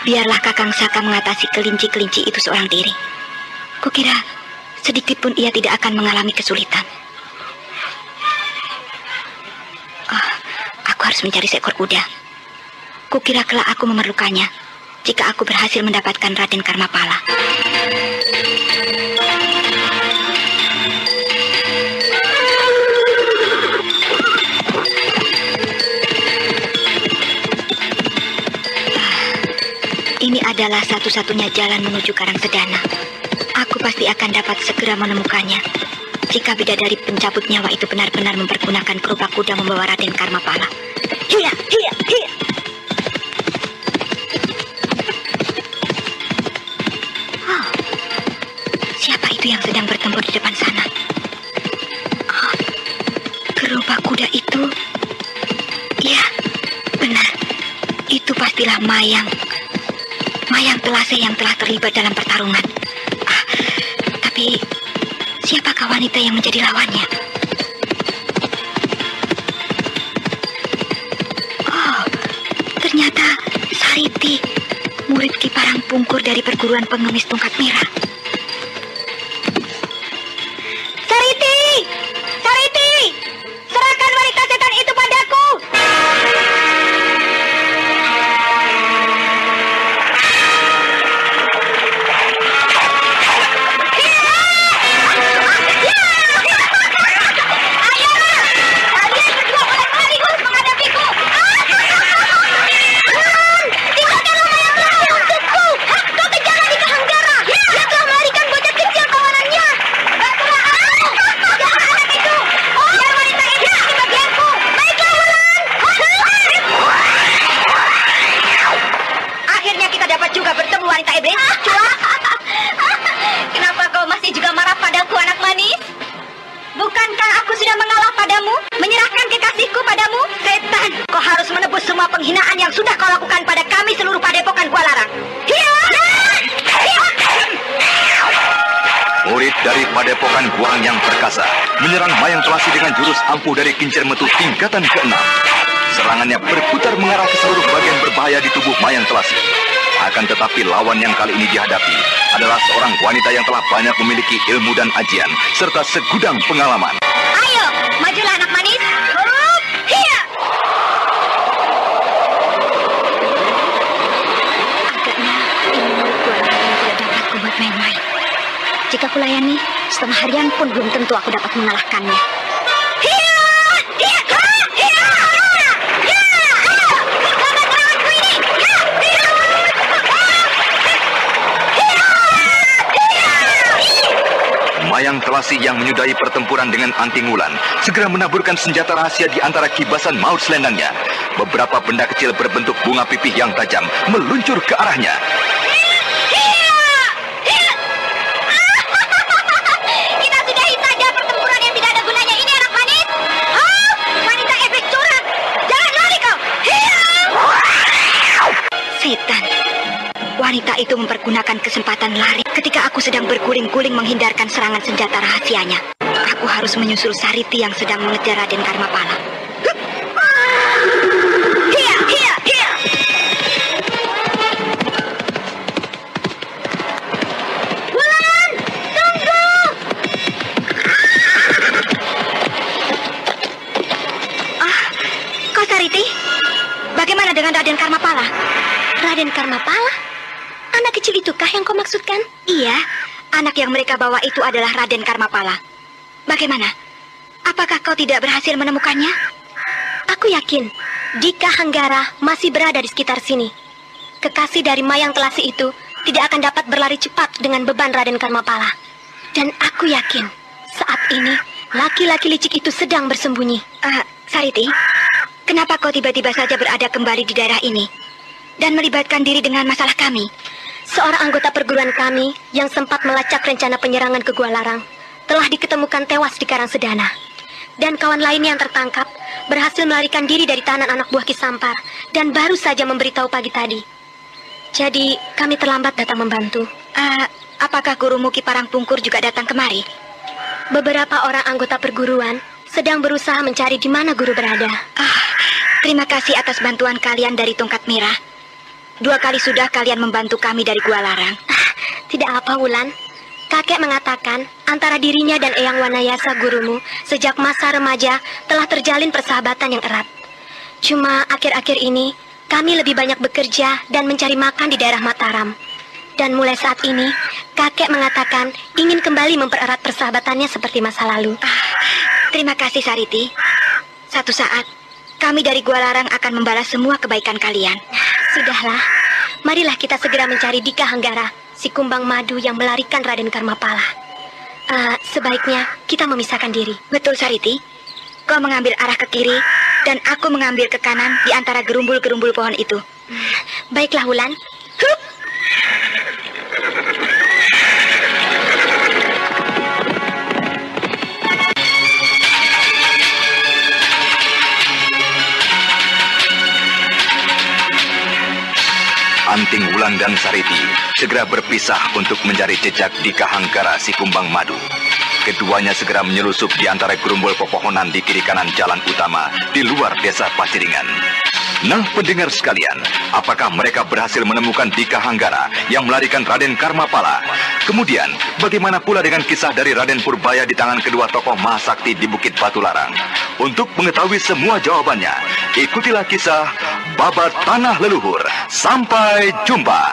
biarlah Kakang Saka mengatasi kelinci-kelinci itu seorang diri. Kukira sedikit pun ia tidak akan mengalami kesulitan. Aku harus mencari seekor kuda. Kukira kelak aku memerlukannya jika aku berhasil mendapatkan Raden Karmapala. Ini adalah satu-satunya jalan menuju Karangsedana. Aku pasti akan dapat segera menemukannya jika bidadari pencabut nyawa itu benar-benar mempergunakan gerobak kuda membawa Raden Karmapala. Hiya, hiya, hiya. Siapa itu yang sedang bertempur di depan sana? Gerobak kuda pastilah Mayang Telase yang telah terlibat dalam pertarungan. Tapi siapakah wanita yang menjadi lawannya? Oh, ternyata Sariti, murid Ki Parang Pungkur dari perguruan pengemis tongkat merah. Sariti! Sariti! Serahkan wanita setan itu padaku! Penghinaan yang sudah kau lakukan pada kami seluruh padepokan Gua Larang. Murid dari padepokan Guang yang perkasa menyerang Mayang Telasi dengan jurus ampuh dari kincir metu tingkatan ke-6. Serangannya berputar mengarah ke seluruh bagian berbahaya di tubuh Mayang Telasi. Akan tetapi lawan yang kali ini dihadapi adalah seorang wanita yang telah banyak memiliki ilmu dan ajian serta segudang pengalaman. Ayo, majulah anak manis. Jika kulayani, setengah harian pun belum tentu aku dapat mengalahkannya. Mayang Telasi yang menyudahi pertempuran dengan Anting Wulan segera menaburkan senjata rahasia di antara kibasan maut selendangnya. Beberapa benda kecil berbentuk bunga pipih yang tajam meluncur ke arahnya. Wanita itu mempergunakan kesempatan lari ketika aku sedang berguling-guling menghindarkan serangan senjata rahasianya. Aku harus menyusul Sariti yang sedang mengejar Raden Karmapala. Wulan, tunggu! Kau Sariti? Bagaimana dengan Raden Karmapala? Raden Karmapala? Anak kecil itukah yang kau maksudkan? Iya, anak yang mereka bawa itu adalah Raden Karmapala. Bagaimana? Apakah kau tidak berhasil menemukannya? Aku yakin, Dika Hanggara masih berada di sekitar sini. Kekasih dari Mayang Telasi itu tidak akan dapat berlari cepat dengan beban Raden Karmapala. Dan aku yakin, saat ini laki-laki licik itu sedang bersembunyi. Sariti, kenapa kau tiba-tiba saja berada kembali di daerah ini dan melibatkan diri dengan masalah kami? Seorang anggota perguruan kami yang sempat melacak rencana penyerangan ke Gua Larang telah diketemukan tewas di Karang Sedana. Dan kawan lainnya yang tertangkap berhasil melarikan diri dari tahanan anak buah Ki Sampar dan baru saja memberitahu pagi tadi. Jadi kami terlambat datang membantu. Apakah gurumu Ki Parang Pungkur juga datang kemari? Beberapa orang anggota perguruan sedang berusaha mencari di mana guru berada. Terima kasih atas bantuan kalian dari Tongkat Merah. 2 kali sudah kalian membantu kami dari Gua Larang. Tidak apa, Wulan. Kakek mengatakan antara dirinya dan Eyang Wanayasa gurumu sejak masa remaja telah terjalin persahabatan yang erat. Cuma akhir-akhir ini kami lebih banyak bekerja dan mencari makan di daerah Mataram. Dan mulai saat ini kakek mengatakan ingin kembali mempererat persahabatannya seperti masa lalu. Terima kasih Sariti. Satu saat kami dari Gua Larang akan membalas semua kebaikan kalian. Sudahlah, marilah kita segera mencari Dika Hanggara, si kumbang madu yang melarikan Raden Karmapala. Sebaiknya kita memisahkan diri. Betul, Sariti. Kau mengambil arah ke kiri, dan aku mengambil ke kanan di antara gerumbul-gerumbul pohon itu. Baiklah, Wulan. Hup! Ting Wulan dan Sariti segera berpisah untuk mencari jejak di Kahanggara si Kumbang Madu. Keduanya segera menyelusup di antara gerumbul pepohonan di kiri kanan jalan utama di luar desa Paciringan. Nah, pendengar sekalian, apakah mereka berhasil menemukan di Kahanggara yang melarikan Raden Karmapala? Kemudian, bagaimana pula dengan kisah dari Raden Purbaya di tangan kedua tokoh Mahasakti di Bukit Batu Larang? Untuk mengetahui semua jawabannya, ikutilah kisah Babat Tanah Leluhur. Sampai jumpa.